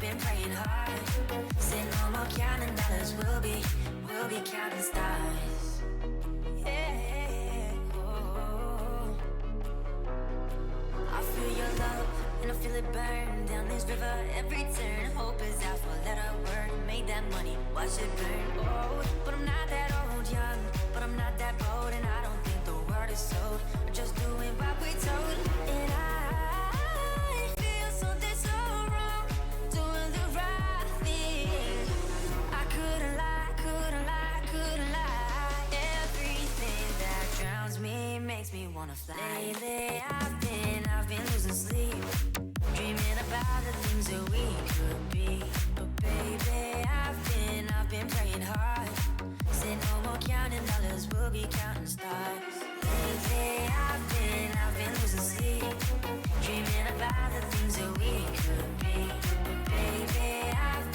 been praying hard. Say no more counting dollars, we'll be counting stars. Yeah, oh. I feel your love and I feel it burn down this river every turn. Hope is out for let her work. Made that money, watch it burn. Oh, but I'm not that old, young, but I'm not that bold, and I don't think the word is sold. I'm just doing what we told, and I feel something so wrong, doing the right thing. I couldn't lie, couldn't lie, couldn't lie. Everything that drowns me makes me wanna fly. Lately I've been losing sleep, dreaming about the things that we could be. But baby, I've been praying hard. Say no more counting dollars, we'll be counting stars. Lately I've been losing sleep, dreaming about the things that we could be. But baby, I've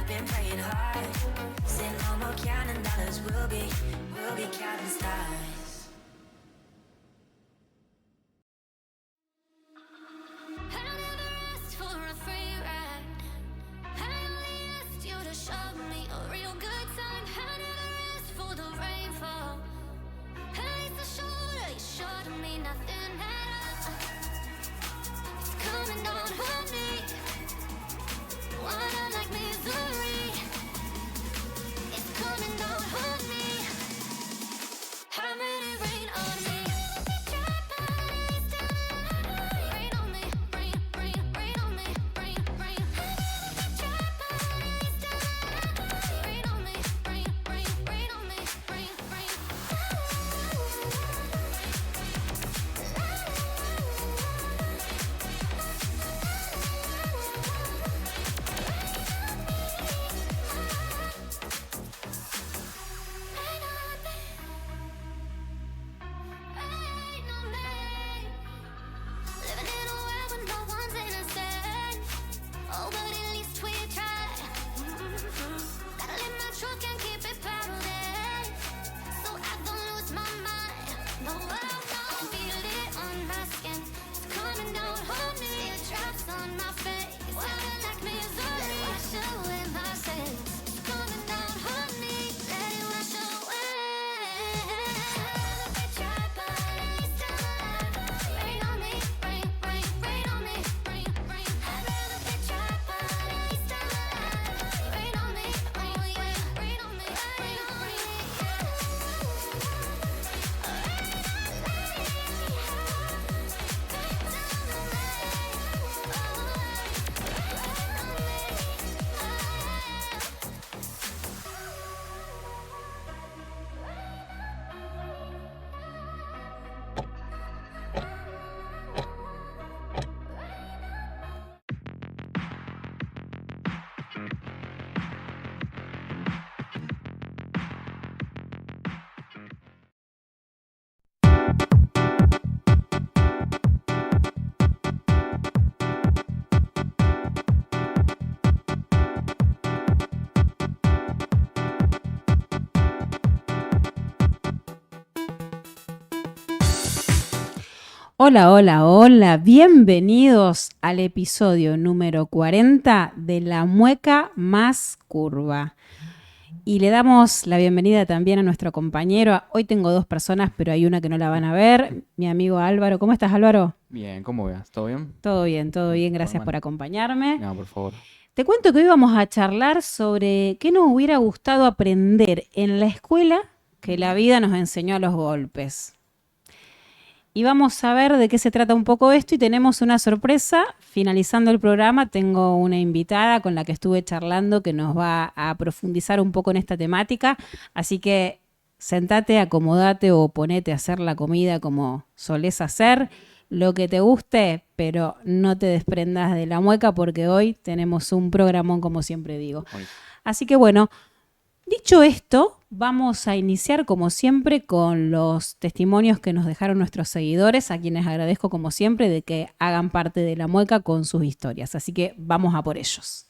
been praying hard. Say no more counting dollars, we'll be counting stars. Hola, hola, hola, bienvenidos al episodio número 40 de La Mueca Más Curva. Y le damos la bienvenida también a nuestro compañero. Hoy tengo dos personas, pero hay una que no la van a ver. Mi amigo Álvaro. ¿Cómo estás, Álvaro? Bien, ¿cómo veas? ¿Todo bien? Todo bien, todo bien. Gracias Bueno. por acompañarme. No, por favor. Te cuento que hoy vamos a charlar sobre qué nos hubiera gustado aprender en la escuela que la vida nos enseñó a los golpes. Y vamos a ver de qué se trata un poco esto y tenemos una sorpresa. Finalizando el programa tengo una invitada con la que estuve charlando que nos va a profundizar un poco en esta temática. Así que sentate, acomodate o ponete a hacer la comida como solés hacer, lo que te guste, pero no te desprendas de la mueca porque hoy tenemos un programón como siempre digo. Así que bueno, dicho esto, vamos a iniciar como siempre con los testimonios que nos dejaron nuestros seguidores, a quienes agradezco como siempre de que hagan parte de La Mueca con sus historias. Así que vamos a por ellos.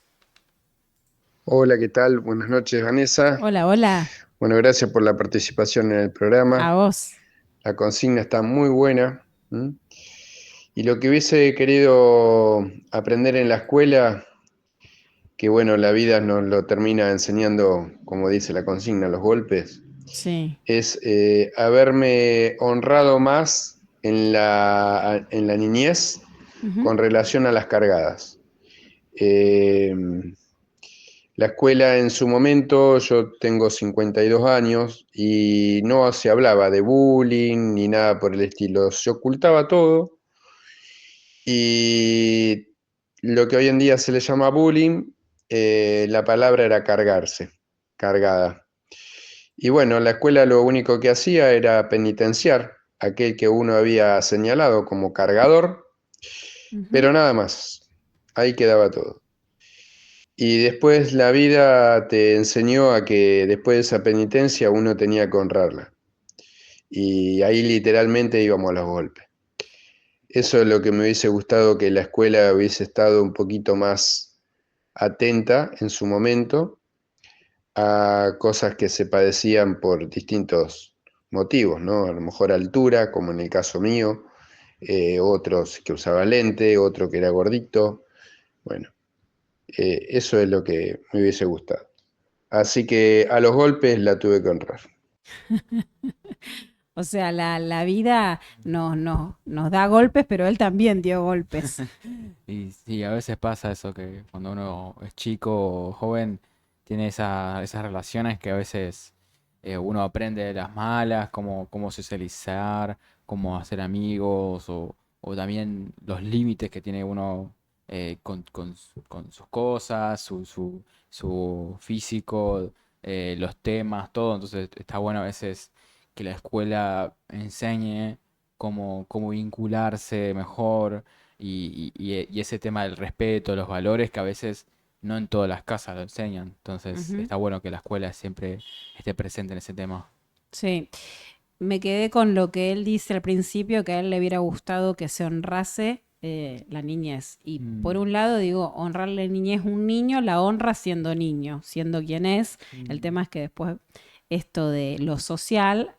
Hola, ¿qué tal? Buenas noches, Vanessa. Hola, hola. Bueno, gracias por la participación en el programa. A vos. La consigna está muy buena. Y lo que hubiese querido aprender en la escuela que bueno, la vida nos lo termina enseñando, como dice la consigna, los golpes, Sí. es haberme honrado más en la niñez Ujú, con relación a las cargadas. Eh, la escuela en su momento, yo tengo 52 años y no se hablaba de bullying ni nada por el estilo, se ocultaba todo y lo que hoy en día se le llama bullying, la palabra era cargarse, cargada. Y bueno, la escuela lo único que hacía era penitenciar a aquel que uno había señalado como cargador, ujú. pero nada más, ahí quedaba todo. Y después la vida te enseñó a que después de esa penitencia uno tenía que honrarla. Y ahí literalmente íbamos a los golpes. Eso es lo que me hubiese gustado, que la escuela hubiese estado un poquito más atenta en su momento a cosas que se padecían por distintos motivos, ¿no? A lo mejor altura, como en el caso mío, otros que usaba lente, otro que era gordito. Bueno, eso es lo que me hubiese gustado. Así que a los golpes la tuve que honrar. O sea, la vida nos da golpes, pero él también dio golpes. Y sí, a veces pasa eso, que cuando uno es chico o joven, tiene esas relaciones que a veces uno aprende de las malas, cómo socializar, cómo hacer amigos, o también los límites que tiene uno con sus cosas, su físico, los temas, todo. Entonces está bueno a veces que la escuela enseñe cómo vincularse mejor y ese tema del respeto, los valores que a veces no en todas las casas lo enseñan. Entonces Ujú. está bueno que la escuela siempre esté presente en ese tema. Sí, me quedé con lo que él dice al principio, que a él le hubiera gustado que se honrase la niñez. Y por Mm, un lado digo, honrar la niñez un niño, la honra siendo niño, siendo quien es. El mm, tema es que después esto de lo social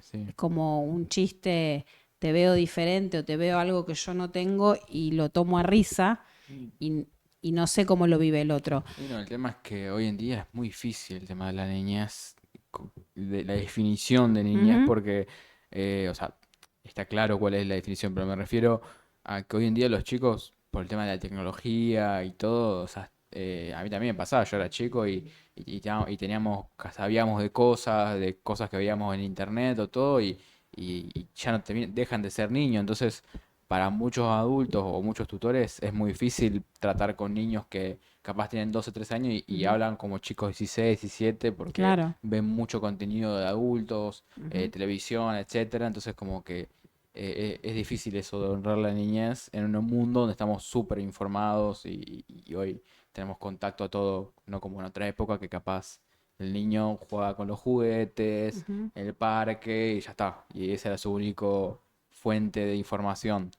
sí. es como un chiste, te veo diferente o te veo algo que yo no tengo y lo tomo a risa Mm. y, y no sé cómo lo vive el otro. Y no, el tema es que hoy en día es muy difícil el tema de la niñez, de la definición de niñez, Ujú, porque, o sea, está claro cuál es la definición, pero me refiero a que hoy en día los chicos, por el tema de la tecnología y todo, o sea, a mí también me pasaba, yo era chico y teníamos, sabíamos de cosas que veíamos en internet o todo, y ya no dejan de ser niños, entonces para muchos adultos o muchos tutores es muy difícil tratar con niños que capaz tienen 12 o 13 años y ujú, hablan como chicos 16, 17 porque claro. ven mucho contenido de adultos, Ujú. televisión, etcétera. Entonces como que es difícil eso de honrar la niñez en un mundo donde estamos súper informados y hoy tenemos contacto a todo, no como en otra época que capaz el niño juega con los juguetes, Ujú. en el parque y ya está. Y esa era su único fuente de información.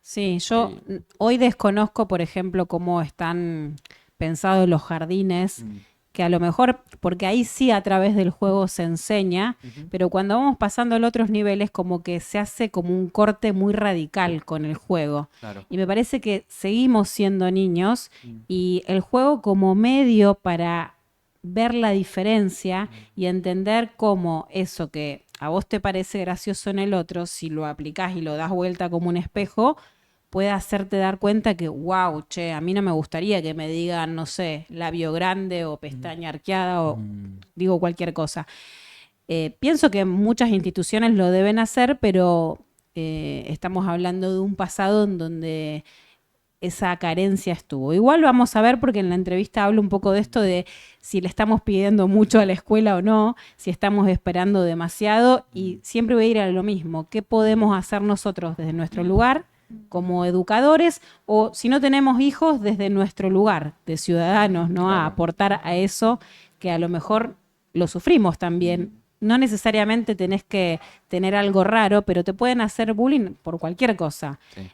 Sí, yo Hoy, hoy desconozco, por ejemplo, cómo están pensados los jardines, mm, que a lo mejor, porque ahí sí a través del juego se enseña, ujú, pero cuando vamos pasando a los otros niveles, como que se hace como un corte muy radical con el juego. claro. Y me parece que seguimos siendo niños Mm, y el juego como medio para ver la diferencia mm, y entender cómo eso que a vos te parece gracioso en el otro, si lo aplicás y lo das vuelta como un espejo, puede hacerte dar cuenta que, wow, che, a mí no me gustaría que me digan, no sé, labio grande o mm, pestaña arqueada o mm, digo cualquier cosa. Pienso que muchas instituciones lo deben hacer, pero estamos hablando de un pasado en donde esa carencia estuvo. Igual vamos a ver, porque en la entrevista hablo un poco de esto, de si le estamos pidiendo mucho a la escuela o no, si estamos esperando demasiado, y mm, siempre voy a ir a lo mismo, ¿qué podemos hacer nosotros desde nuestro lugar como educadores o si no tenemos hijos desde nuestro lugar de ciudadanos, ¿no? A claro. aportar a eso que a lo mejor lo sufrimos también. Mm, No necesariamente tenés que tener algo raro, pero te pueden hacer bullying por cualquier cosa. sí.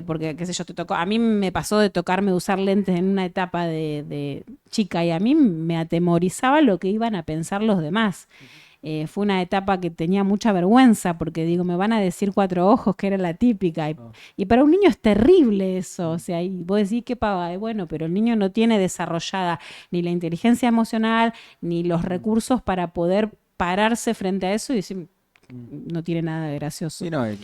Porque, qué sé yo, te tocó. A mí me pasó de tocarme usar lentes en una etapa de chica y a mí me atemorizaba lo que iban a pensar los demás. fue una etapa que tenía mucha vergüenza porque digo, me van a decir 4 ojos, que era la típica. Y para un niño es terrible eso. O sea, y vos decís qué pava, bueno, pero el niño no tiene desarrollada ni la inteligencia emocional ni los recursos para poder pararse frente a eso y decir, no tiene nada de gracioso. Sí, no, y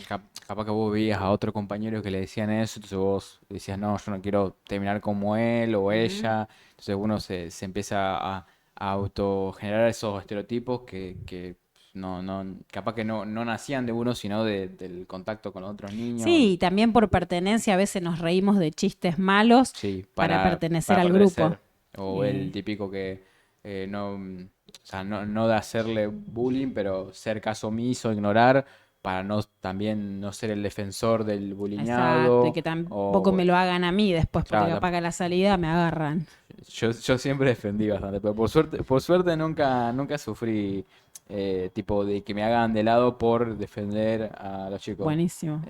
capaz que vos veías a otro compañero que le decían eso, entonces vos decías, no, yo no quiero terminar como él o ella. Entonces uno se empieza a autogenerar esos estereotipos que capaz que no nacían de uno, sino del contacto con los otros niños. Sí, y también por pertenencia a veces nos reímos de chistes malos Sí, para pertenecer para al grupo. pertenecer. O el Eh, típico que o sea, no de hacerle bullying, pero ser caso omiso, ignorar, para no también no ser el defensor del exacto, y bullyingado. que tampoco O, me lo hagan a mí después porque claro, capaz que a la salida me agarran. yo siempre defendí bastante, pero por suerte nunca sufrí tipo de que me hagan de lado por defender a los chicos. Buenísimo.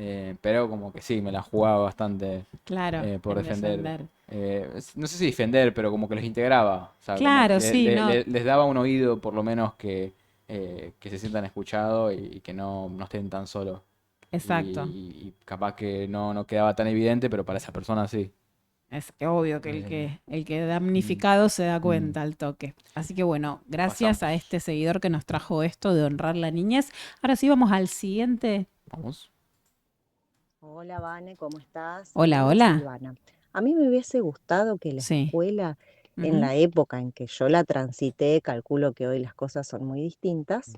Pero como que sí, me la jugaba bastante Claro, por en defender. defender. No sé si defender, pero como que los integraba. O sea, como Claro, sí, no, les daba un oído por lo menos que se sientan escuchados y que no estén tan solos. exacto. Y capaz que no quedaba tan evidente, pero para esa persona sí. Es obvio que Eh, el que mm, damnificado se da mm, cuenta al toque. Así que bueno, gracias a pasamos. este seguidor que nos trajo esto de honrar la niñez. Ahora sí vamos al siguiente. Vamos. Hola, Vane, ¿cómo estás? Mi Hola, nombre es hola. Silvana. A mí me hubiese gustado que la Sí. escuela, en Ujú. la época en que yo la transité, calculo que hoy las cosas son muy distintas,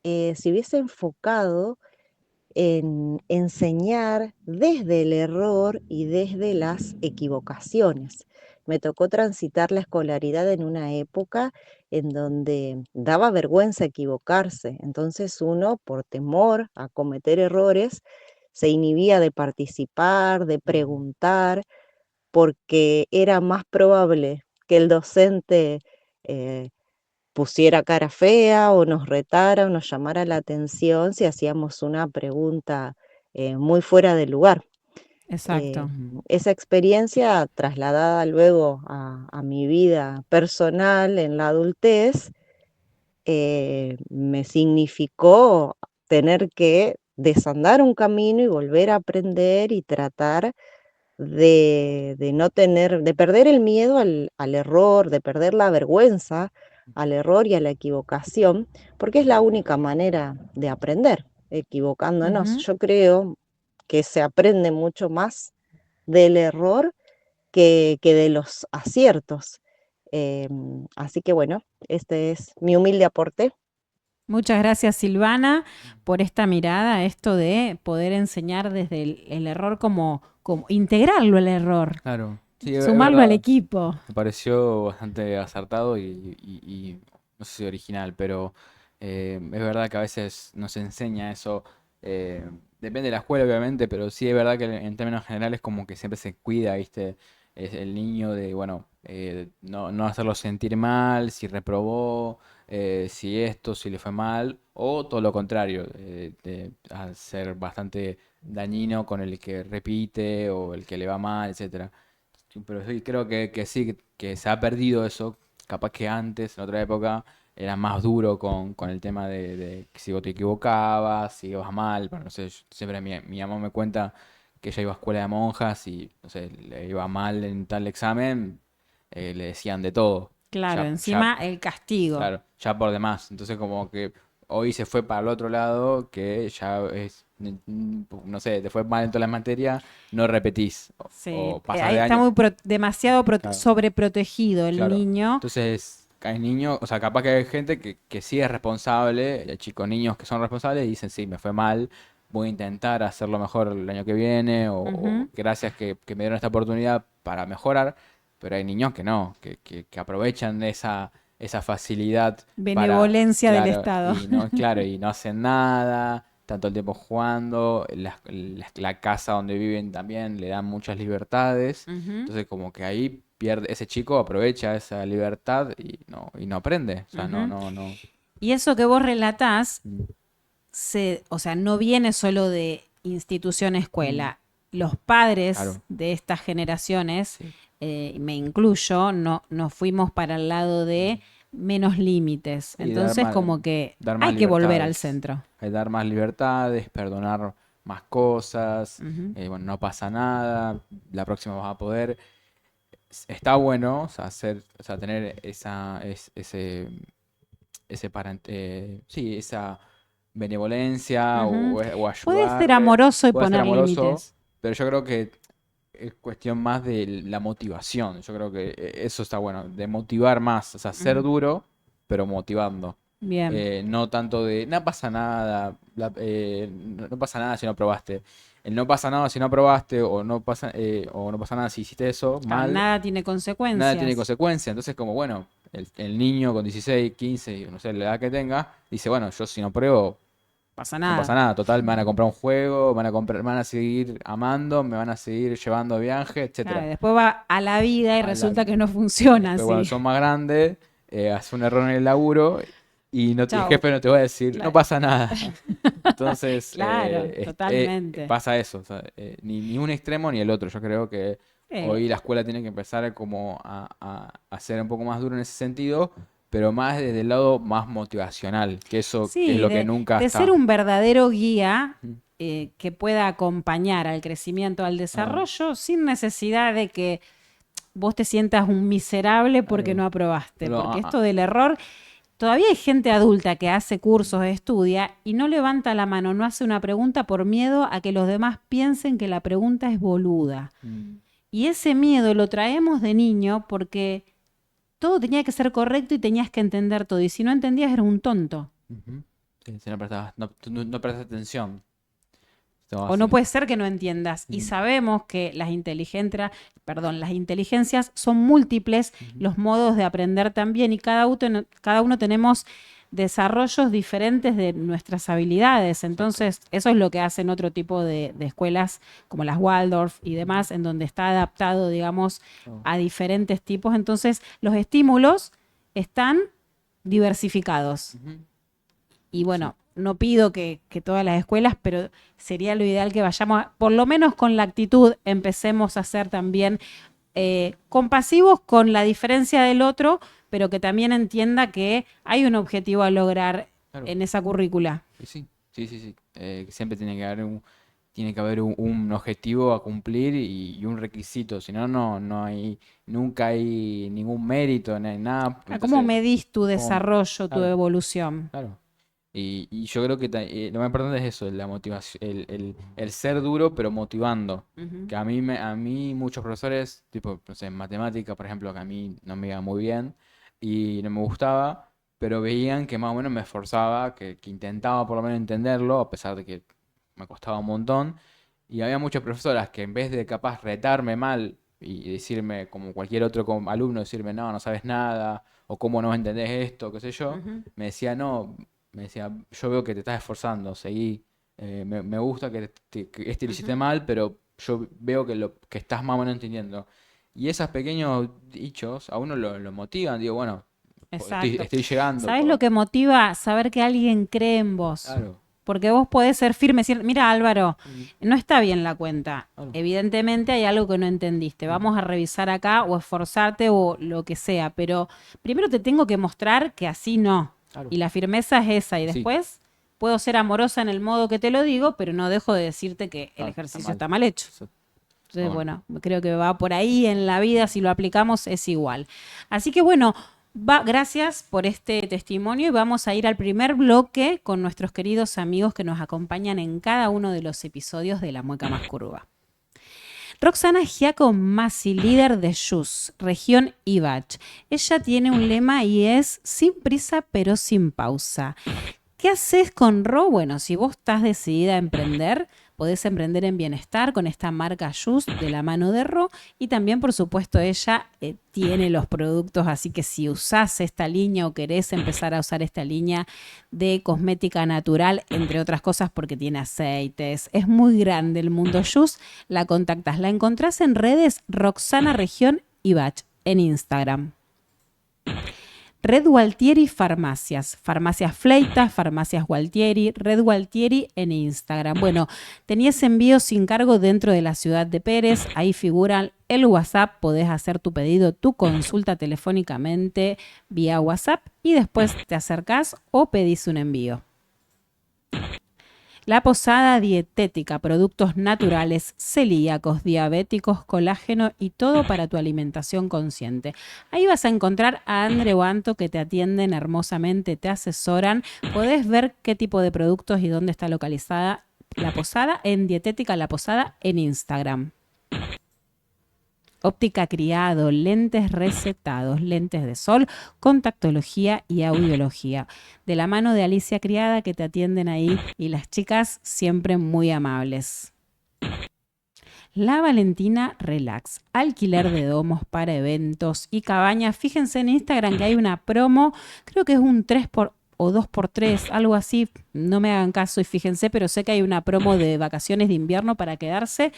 se hubiese enfocado en enseñar desde el error y desde las equivocaciones. Me tocó transitar la escolaridad en una época en donde daba vergüenza equivocarse, entonces uno, por temor a cometer errores, se inhibía de participar, de preguntar, porque era más probable que el docente eh, pusiera cara fea o nos retara o nos llamara la atención si hacíamos una pregunta muy fuera de lugar. Exacto. Esa experiencia trasladada luego a mi vida personal en la adultez me significó tener que desandar un camino y volver a aprender y tratar de no tener, de perder el miedo al error, de perder la vergüenza al error y a la equivocación, porque es la única manera de aprender, equivocándonos. Ujú. Yo creo que se aprende mucho más del error que de los aciertos. Así que bueno, este es mi humilde aporte. Muchas gracias, Silvana, por esta mirada, esto de poder enseñar desde el error como integrarlo el error, Claro, sí, es sumarlo al verdad. equipo. Me pareció bastante acertado y no sé si original, pero es verdad que a veces nos enseña eso. Depende de la escuela, obviamente, pero sí es verdad que en términos generales como que siempre se cuida, ¿viste? Es el niño de, bueno, no hacerlo sentir mal, si reprobó, si esto, si le fue mal, o todo lo contrario, a ser bastante dañino con el que repite o el que le va mal, etcétera. Sí, pero sí, creo que sí, que se ha perdido eso. Capaz que antes, en otra época, era más duro con el tema de que si vos te equivocabas, si ibas mal. Bueno, no sé, siempre mi mamá me cuenta que ella iba a escuela de monjas y, no sé, le iba mal en tal examen, le decían de todo. Claro, Ya encima el castigo. Claro, ya por demás. Entonces como que hoy se fue para el otro lado, que ya es, no sé, te fue mal en todas las materias, no repetís. Sí, O pasás ahí de está año. muy demasiado Claro, sobreprotegido el claro. niño. Entonces, hay niños, o sea, capaz que hay gente que sí es responsable, hay chicos, niños que son responsables y dicen, sí, me fue mal, voy a intentar hacerlo mejor el año que viene, o Ujú. gracias que me dieron esta oportunidad para mejorar, pero hay niños que no, que aprovechan esa facilidad para, Benevolencia del claro, Estado. claro, y no hacen nada, tanto el tiempo jugando, la casa donde viven también le dan muchas libertades. Ujú, Entonces como que ahí pierde, ese chico aprovecha esa libertad y no aprende. O sea, ujú. no. Y eso que vos relatás, Mm, o sea, no viene solo de institución mm, escuela. Los padres claro, de estas generaciones, sí. me incluyo, no fuimos para el lado de menos límites. Y dar Entonces más- como que dar más hay que volver al libertades. centro. Hay dar más libertades, perdonar más cosas, Ujú. bueno, no pasa nada, la próxima vas a poder. Está bueno, o sea, tener esa benevolencia Ujú. o Puede ser ayudarle. amoroso y Puede ser poner amoroso, límites. pero yo creo que es cuestión más de la motivación. Yo creo que eso está bueno, de motivar más, o sea, ser Ujú. duro, pero motivando. Bien. No tanto de, no pasa nada, no pasa nada si no probaste. El no pasa nada si no probaste o no pasa nada si hiciste eso Claro, mal, nada tiene nada tiene consecuencias. consecuencia. Entonces, como bueno, el niño con 16, 15, no sé, la edad que tenga, dice, bueno, yo si no pruebo, Pasa no pasa nada. nada. Total, me van a comprar un juego, me van a seguir amando, me van a seguir llevando de viaje, Claro, y etcétera. después va a la vida y A la- resulta que no funciona Después, cuando así. son más grandes, haces un error en el laburo y el Chau. jefe no te va a decir, no Claro. pasa nada. Entonces, Claro, totalmente. pasa eso, o sea, ni un extremo ni el otro. Yo creo que hoy la escuela tiene que empezar como a ser un poco más duro en ese sentido, pero más desde el lado más motivacional, que eso que es Sí, lo que nunca de ser está. un verdadero guía Ujú. que pueda acompañar al crecimiento, al Ah, desarrollo, sin necesidad de que vos te sientas un miserable porque claro. no aprobaste. Solo, Porque esto del error, todavía hay gente adulta que hace cursos, estudia y no levanta la mano, no hace una pregunta por miedo a que los demás piensen que la pregunta es boluda. mm, Y ese miedo lo traemos de niño porque todo tenía que ser correcto y tenías que entender todo. Y si no entendías, eras un tonto. ujú. Sí, si no no prestas atención. Todo O no así. puede ser que no entiendas. Y Mm, sabemos que las inteligencias son múltiples, ujú. los modos de aprender también, y cada uno tenemos desarrollos diferentes de nuestras habilidades. Exacto. Entonces, eso es lo que hacen otro tipo de escuelas como las Waldorf y demás, en donde está adaptado, digamos, Oh, a diferentes tipos. Entonces, los estímulos están diversificados. ujú. Y Sí. bueno, no pido que todas las escuelas, pero sería lo ideal que vayamos, por lo menos con la actitud, empecemos a ser también compasivos con la diferencia del otro, pero que también entienda que hay un objetivo a lograr Claro. en esa currícula. Y sí, sí, sí, sí. Que siempre tiene que haber un objetivo a cumplir y un requisito. Si no, nunca hay ningún mérito, no hay nada. ¿Cómo Entonces, medís tu ¿cómo? desarrollo, tu Claro, evolución? claro. Y yo creo que lo más importante es eso, la motivación, el ser duro, pero motivando. Ujú. Que a mí muchos profesores, tipo, no sé, en matemática, por ejemplo, que a mí no me iba muy bien y no me gustaba, pero veían que más o menos me esforzaba, que intentaba por lo menos entenderlo, a pesar de que me costaba un montón. Y había muchas profesoras que en vez de capaz retarme mal y decirme, como cualquier otro alumno, decirme, no, no sabes nada, o cómo no entendés esto, qué sé yo, Ujú. me decía, no, me decía, yo veo que te estás esforzando, seguí, me gusta que este lo hiciste Ujú. mal, pero yo veo que estás más o menos entendiendo. Y esos pequeños dichos a uno lo motivan, digo, bueno, Exacto. estoy llegando, ¿Sabes lo que motiva? Saber que alguien cree en vos. claro, Porque vos podés ser firme y decir, mira Álvaro, mm, no está bien la cuenta. claro, Evidentemente hay algo que no entendiste. mm, Vamos a revisar acá o esforzarte o lo que sea. Pero primero te tengo que mostrar que así no. claro, Y la firmeza es esa. Y sí, después puedo ser amorosa en el modo que te lo digo, pero no dejo de decirte que el claro, está ejercicio mal. está mal hecho. Eso, Entonces, bueno, bueno, creo que va por ahí en la vida, si lo aplicamos es igual. Así que bueno, gracias por este testimonio y vamos a ir al primer bloque con nuestros queridos amigos que nos acompañan en cada uno de los episodios de La Mueca Más Curva. Roxana Giacomazzi, líder de JUS, región Ivach. Ella tiene un lema y es sin prisa pero sin pausa. ¿Qué haces con Ro? Bueno, si vos estás decidida a emprender, podés emprender en bienestar con esta marca Just de la mano de Ro. Y también, por supuesto, ella tiene los productos, así que si usás esta línea o querés empezar a usar esta línea de cosmética natural, entre otras cosas porque tiene aceites, es muy grande el mundo Just, la contactás. La encontrás en redes Roxana Región Ivach en Instagram. Red Gualtieri Farmacias, Farmacias Fleitas, Farmacias Gualtieri, Red Gualtieri en Instagram. Bueno, tenías envíos sin cargo dentro de la ciudad de Pérez, ahí figuran el WhatsApp, podés hacer tu pedido, tu consulta telefónicamente vía WhatsApp y después te acercás o pedís un envío. La Posada Dietética, productos naturales, celíacos, diabéticos, colágeno y todo para tu alimentación consciente. Ahí vas a encontrar a Andre o Anto que te atienden hermosamente, te asesoran. Podés ver qué tipo de productos y dónde está localizada La Posada en Dietética La Posada en Instagram. Óptica Criado, lentes recetados, lentes de sol, contactología y audiología. De la mano de Alicia Criada que te atienden ahí y las chicas siempre muy amables. La Valentina Relax, alquiler de domos para eventos y cabañas. Fíjense en Instagram que hay una promo, creo que es un 3 o 2x3, algo así, no me hagan caso y fíjense, pero sé que hay una promo de vacaciones de invierno para quedarse.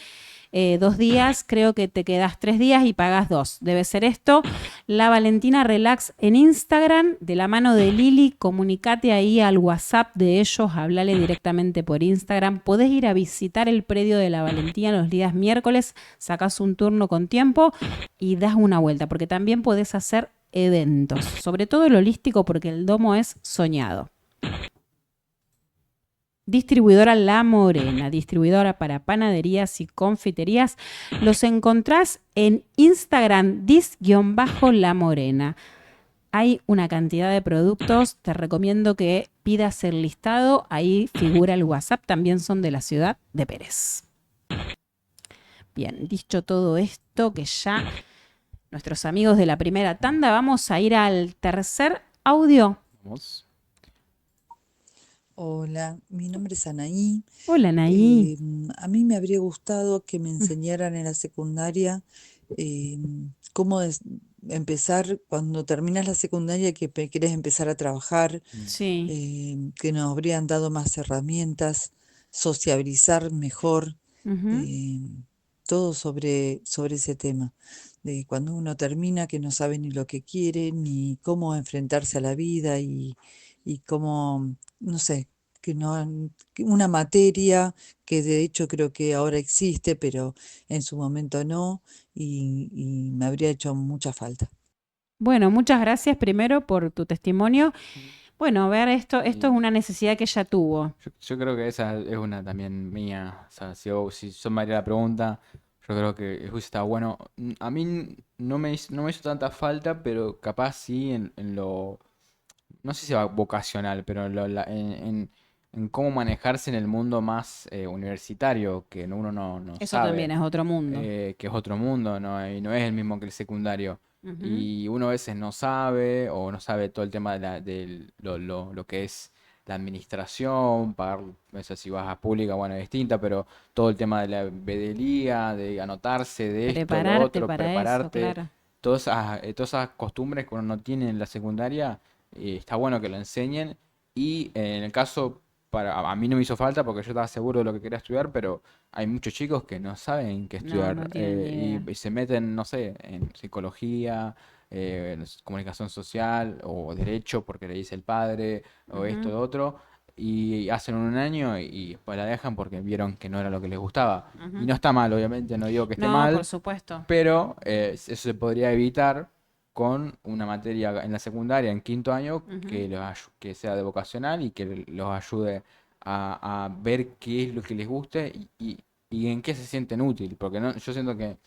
2 días, creo que te quedas 3 días y pagas 2. Debe ser esto. La Valentina Relax en Instagram, de la mano de Lili, comunicate ahí al WhatsApp de ellos, hablale directamente por Instagram. Podés ir a visitar el predio de la Valentina los días miércoles, sacás un turno con tiempo y das una vuelta, porque también podés hacer eventos, sobre todo el holístico, porque el domo es soñado. Distribuidora La Morena, distribuidora para panaderías y confiterías. Los encontrás en Instagram, dis-La Morena. Hay una cantidad de productos, te recomiendo que pidas el listado, ahí figura el WhatsApp, también son de la ciudad de Pérez. Bien, dicho todo esto, que ya nuestros amigos de la primera tanda, vamos a ir al tercer audio. Vamos. Hola, mi nombre es Anaí. Hola, Anaí. A mí me habría gustado que me enseñaran en la secundaria cómo empezar cuando terminas la secundaria que querés empezar a trabajar, Sí. que nos habrían dado más herramientas, sociabilizar mejor, Ujú. todo sobre ese tema. De cuando uno termina que no sabe ni lo que quiere, ni cómo enfrentarse a la vida y cómo, no sé, que una materia que de hecho creo que ahora existe, pero en su momento no, y me habría hecho mucha falta. Bueno, muchas gracias primero por tu testimonio. Bueno, ver esto es Y una necesidad que ella tuvo. yo creo que esa es una también mía. O sea, si yo me haría la pregunta, yo creo que hubiese estado bueno. A mí no me hizo tanta falta, pero capaz sí en lo, no sé si va vocacional, pero en cómo manejarse en el mundo más universitario, que uno no Eso también sabe, es otro mundo. que es otro mundo, ¿no? Y no es el mismo que el secundario. Ujú. Y uno a veces no sabe, o no sabe todo el tema lo que es la administración, pagar, no sé si vas a pública, bueno, es distinta, pero todo el tema de la vedelía, de anotarse, de esto, lo Prepararte otro, para eso, prepararte, claro. todas esas costumbres que uno no tiene en la secundaria, está bueno que lo enseñen. Y en el caso, a mí no me hizo falta porque yo estaba seguro de lo que quería estudiar, pero hay muchos chicos que no saben qué No estudiar tienen ni idea. y se meten, no sé, en psicología, no sé, comunicación social o derecho porque le dice el padre o esto Ujú, o otro. Y hacen un año y después la dejan porque vieron que no era lo que les gustaba. Y ujú. no está mal, obviamente, no digo que esté No, por mal, supuesto. pero eso se podría evitar con una materia en la secundaria, en quinto año, Ujú. que sea de vocacional y que los ayude a ver qué es lo que les guste y en qué se sienten útil. Porque yo siento que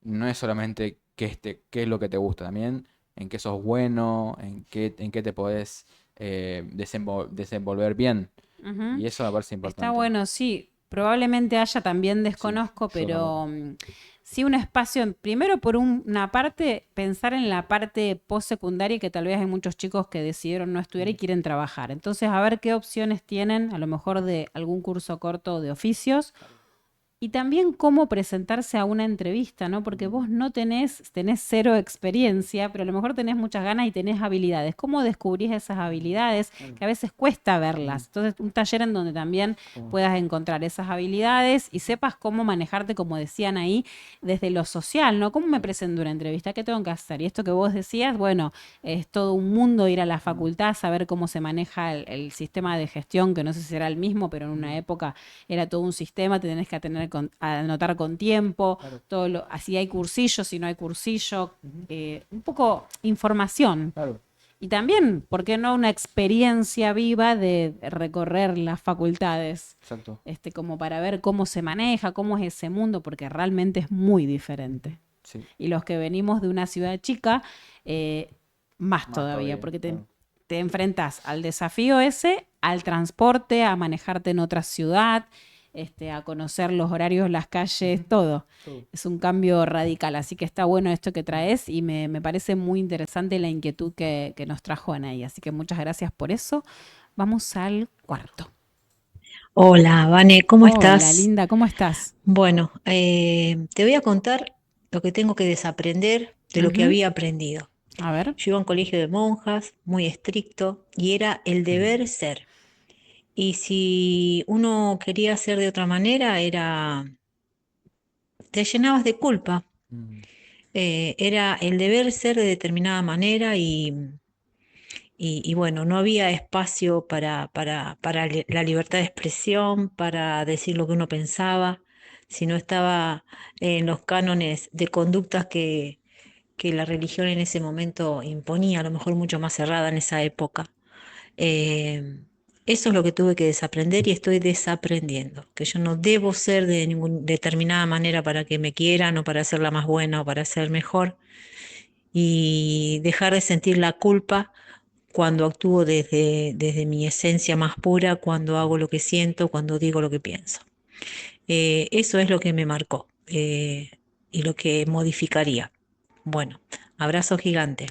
no es solamente qué es lo que te gusta, también en qué sos bueno, en qué te podés desenvolver bien. Ujú. Y eso me parece Está importante. bueno, sí. Probablemente haya también, Sí, desconozco, yo tampoco. pero sí un espacio, primero por una parte, pensar en la parte postsecundaria, que tal vez hay muchos chicos que decidieron no estudiar y quieren trabajar. Entonces, a ver qué opciones tienen, a lo mejor de algún curso corto de oficios Y también cómo presentarse a una entrevista, ¿no? Porque vos no tenés 0 experiencia, pero a lo mejor tenés muchas ganas y tenés habilidades. ¿Cómo descubrís esas habilidades? Que a veces cuesta verlas. Entonces, un taller en donde también puedas encontrar esas habilidades y sepas cómo manejarte, como decían ahí, desde lo social, ¿no? ¿Cómo me presento a una entrevista? ¿Qué tengo que hacer? Y esto que vos decías, bueno, es todo un mundo ir a la facultad, saber cómo se maneja el sistema de gestión, que no sé si será el mismo, pero en una época era todo un sistema, te tenés que anotar con tiempo, Claro. así hay cursillo, si no hay cursillo, un poco información. Claro. Y también, ¿por qué no una experiencia viva de recorrer las facultades? Exacto. Como para ver cómo se maneja, cómo es ese mundo, porque realmente es muy diferente. Sí. Y los que venimos de una ciudad chica, más todavía, todavía, porque claro. te enfrentas al desafío ese, al transporte, a manejarte en otra ciudad, a conocer los horarios, las calles, todo. Todo. Es un cambio radical, así que está bueno esto que traes y me parece muy interesante la inquietud que nos trajo Anaí. Así que muchas gracias por eso. Vamos al cuarto. Hola, Vane, ¿cómo Hola, estás? linda, ¿cómo estás? Bueno, te voy a contar lo que tengo que desaprender de lo que Ujú. había aprendido. A ver. Yo iba a un colegio de monjas, muy estricto, y era el deber ser. Y si uno quería ser de otra manera, te llenabas de culpa. Mm. Era el deber ser de determinada manera y bueno, no había espacio para la libertad de expresión, para decir lo que uno pensaba, si no estaba en los cánones de conductas que la religión en ese momento imponía, a lo mejor mucho más cerrada en esa época. Eh, Eso es lo que tuve que desaprender y estoy desaprendiendo, que yo no debo ser de ninguna determinada manera para que me quieran o para ser la más buena o para ser mejor y dejar de sentir la culpa cuando actúo desde mi esencia más pura, cuando hago lo que siento, cuando digo lo que pienso. Eso es lo que me marcó y lo que modificaría. Bueno, abrazo gigante.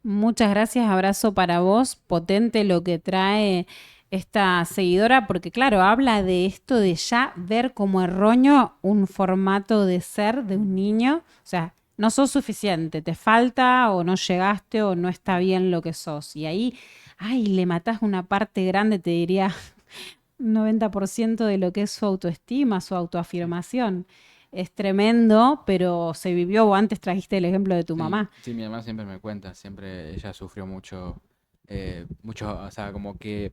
Muchas gracias, abrazo para vos. Potente lo que trae esta seguidora, porque claro, habla de esto de ya ver como erróneo un formato de ser de un niño. O sea, no sos suficiente, te falta o no llegaste o no está bien lo que sos. Y ahí, ay, le matás una parte grande, te diría, 90% de lo que es su autoestima, su autoafirmación. Es tremendo, pero se vivió, o antes trajiste el ejemplo de tu Sí, mamá. sí, mi mamá siempre me cuenta, siempre ella sufrió mucho, mucho, o sea, como que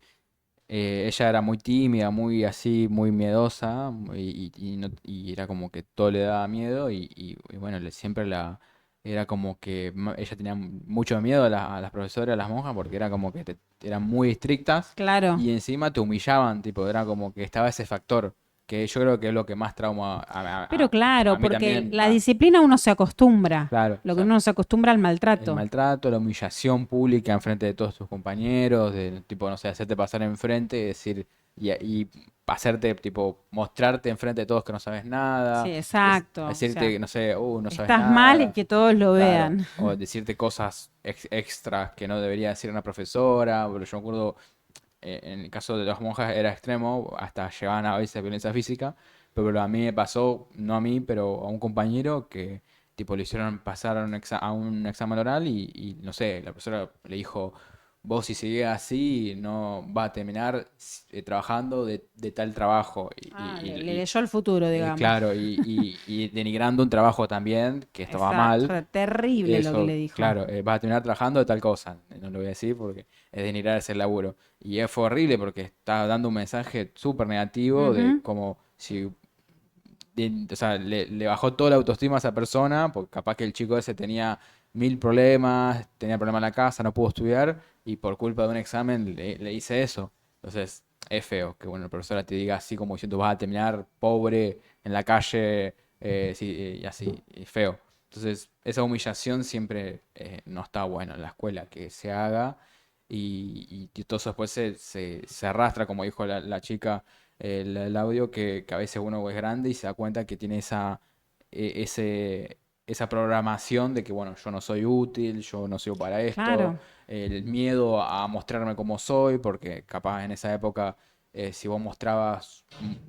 ella era muy tímida, muy así, muy miedosa, y era como que todo le daba miedo y bueno, siempre era como que ella tenía mucho miedo a las profesoras, a las monjas, porque era como que eran muy estrictas Claro. y encima te humillaban, tipo, era como que estaba ese factor, que yo creo que es lo que más trauma Pero a claro, mí porque también, la disciplina uno se acostumbra. claro, o Lo que sea, uno se acostumbra al el maltrato. maltrato, la humillación pública en frente de todos tus compañeros, de tipo, no sé, hacerte pasar enfrente y decir, y hacerte, tipo, mostrarte enfrente de todos que no sabes Sí, nada, exacto. O sea, decirte, no sé, no sabes estás mal y nada, que todos lo claro, vean. o decirte cosas extras que no debería decir una profesora, pero yo me acuerdo, en el caso de las monjas era extremo, hasta llegaban a veces a violencia física, pero a mí me pasó, no a mí, pero a un compañero que tipo le hicieron pasar a un examen oral y no sé, la profesora le dijo, vos si seguís así no va a terminar trabajando de tal trabajo. Ah, le leyó el futuro, digamos. Claro, y denigrando un trabajo también que estaba mal. Exacto. Terrible lo que le Eso, dijo. claro, vas a terminar trabajando de tal cosa. No lo voy a decir porque es denigrar ese laburo. Y fue horrible porque estaba dando un mensaje súper negativo de Ujú. como si, o sea, le bajó toda la autoestima a esa persona, porque capaz que el chico ese tenía mil problemas, tenía problemas en la casa, no pudo estudiar, y por culpa de un examen le hice eso. Entonces, es feo que bueno, la profesora te diga así como diciendo vas a terminar pobre en la calle, sí, y así, y feo. Entonces, esa humillación siempre no está bueno en la escuela, que se haga y todo eso después se arrastra, como dijo la chica, el audio, que a veces uno es grande y se da cuenta que tiene esa programación de que, bueno, yo no soy útil, yo no sirvo para esto, Claro. el miedo a mostrarme como soy, porque capaz en esa época si vos mostrabas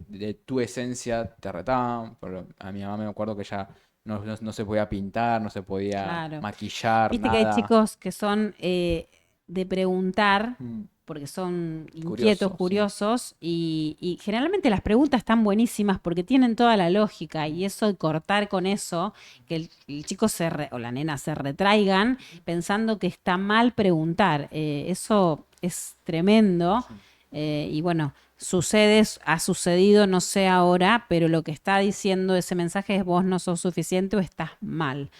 de tu esencia, te retaban. Pero a mi mamá me acuerdo que ella no se podía pintar, no se podía Claro. maquillar, Viste que hay nada. chicos que son de preguntar, Mm, porque son curioso, inquietos, sí. curiosos, y generalmente las preguntas están buenísimas porque tienen toda la lógica, y eso de cortar con eso, que el chico o la nena se retraigan pensando que está mal preguntar, eso es tremendo. Sí. Y bueno, ha sucedido, no sé ahora, pero lo que está diciendo ese mensaje es: vos no sos suficiente o estás mal.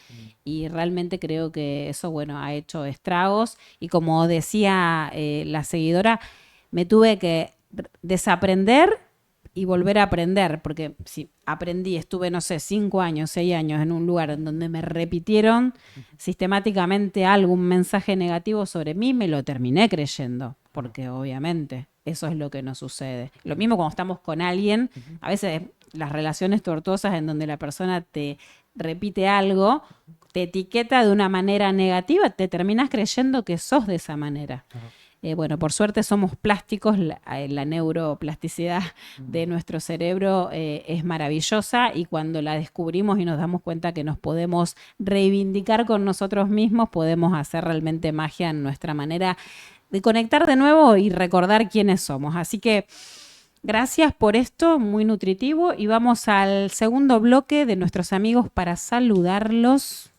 Y realmente creo que eso, bueno, ha hecho estragos. Y como decía la seguidora, me tuve que desaprender y volver a aprender, porque si aprendí, estuve, no sé, 5 años, 6 años en un lugar en donde me repitieron sistemáticamente algún mensaje negativo sobre mí, me lo terminé creyendo, porque obviamente eso es lo que nos sucede. Lo mismo cuando estamos con alguien, a veces las relaciones tortuosas en donde la persona te repite algo, te etiqueta de una manera negativa, te terminas creyendo que sos de esa manera. Bueno, por suerte somos plásticos, la neuroplasticidad de nuestro cerebro es maravillosa, y cuando la descubrimos y nos damos cuenta que nos podemos reivindicar con nosotros mismos, podemos hacer realmente magia en nuestra manera de conectar de nuevo y recordar quiénes somos. Así que gracias por esto, muy nutritivo, y vamos al segundo bloque de nuestros amigos para saludarlos.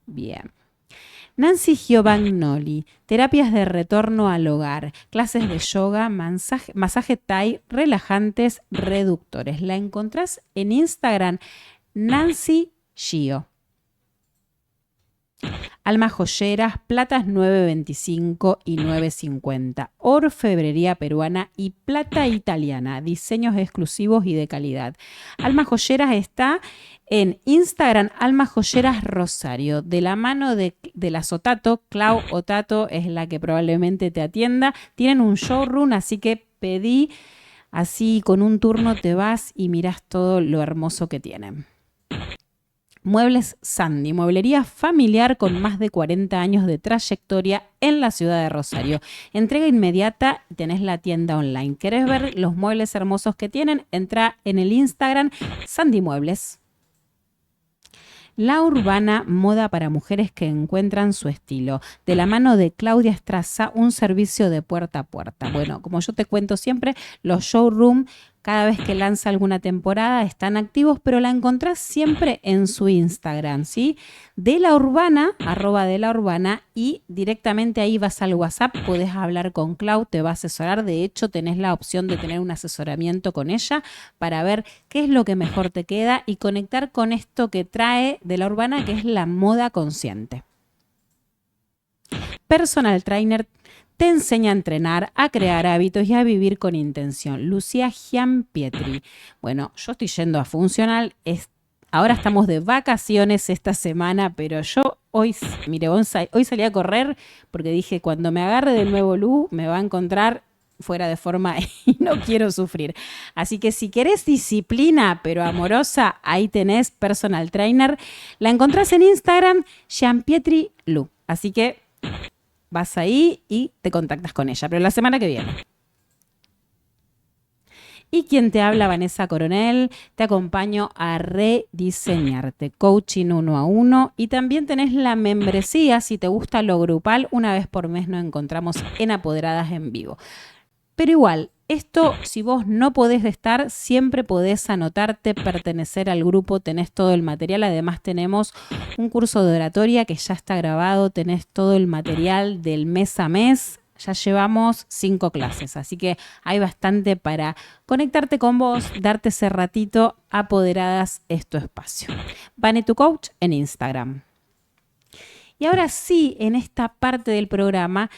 Bien. Nancy Giovanoli, terapias de retorno al hogar, clases de yoga, masaje Thai, relajantes, reductores. La encontrás en Instagram, Nancy Gio. Almas joyeras, platas 9.25 y 9.50. Orfebrería peruana y plata italiana. Diseños exclusivos y de calidad. Almas joyeras está en Instagram, Almas Joyeras Rosario. De la mano de la Sotato, Clau Otato es la que probablemente te atienda. Tienen un showroom, así que pedí. Así con un turno te vas y mirás todo lo hermoso que tienen. Muebles Sandy, mueblería familiar con más de 40 años de trayectoria en la ciudad de Rosario. Entrega inmediata y tenés la tienda online. ¿Querés ver los muebles hermosos que tienen? Entra en el Instagram Sandy Muebles. La Urbana, moda para mujeres que encuentran su estilo. De la mano de Claudia Estraza, un servicio de puerta a puerta. Bueno, como yo te cuento siempre, los showroom, cada vez que lanza alguna temporada, están activos, pero la encontrás siempre en su Instagram, ¿sí? De la Urbana, @delaurbana, y directamente ahí vas al WhatsApp, podés hablar con Clau, te va a asesorar. De hecho, tenés la opción de tener un asesoramiento con ella para ver qué es lo que mejor te queda y conectar con esto que trae de la Urbana, que es la moda consciente. Personal Trainer te enseña a entrenar, a crear hábitos y a vivir con intención. Lucía Gianpietri. Bueno, yo estoy yendo a Funcional. Ahora estamos de vacaciones esta semana, pero yo hoy salí a correr porque dije, cuando me agarre de nuevo Lu, me va a encontrar fuera de forma y no quiero sufrir. Así que si querés disciplina pero amorosa, ahí tenés Personal Trainer. La encontrás en Instagram, Gianpietri Lu. Así que vas ahí y te contactas con ella, pero la semana que viene. Y quien te habla, Vanessa Coronel, te acompaño a rediseñarte, coaching 1 a 1, y también tenés la membresía, si te gusta lo grupal, una vez por mes nos encontramos en Apoderadas en vivo. Pero igual, esto, si vos no podés estar, siempre podés anotarte, pertenecer al grupo, tenés todo el material. Además tenemos un curso de oratoria que ya está grabado, tenés todo el material del mes a mes. Ya llevamos 5 clases, así que hay bastante para conectarte con vos, darte ese ratito. Apoderadas es tu espacio. Vane tu coach en Instagram. Y ahora sí, en esta parte del programa,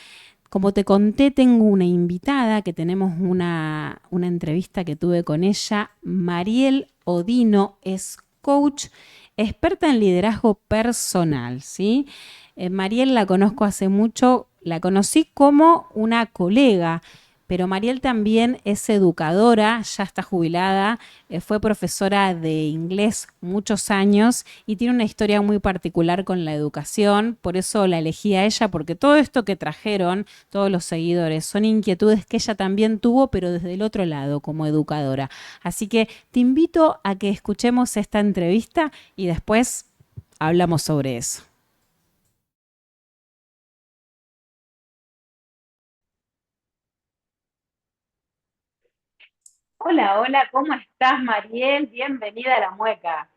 como te conté, tengo una invitada que tenemos una entrevista que tuve con ella. Mariel Odino es coach, experta en liderazgo personal, ¿sí? Mariel la conozco hace mucho, la conocí como una colega, pero Mariel también es educadora, ya está jubilada, fue profesora de inglés muchos años y tiene una historia muy particular con la educación, por eso la elegí a ella, porque todo esto que trajeron todos los seguidores son inquietudes que ella también tuvo, pero desde el otro lado, como educadora. Así que te invito a que escuchemos esta entrevista y después hablamos sobre eso. Hola, hola, ¿cómo estás, Mariel? Bienvenida a La Mueca.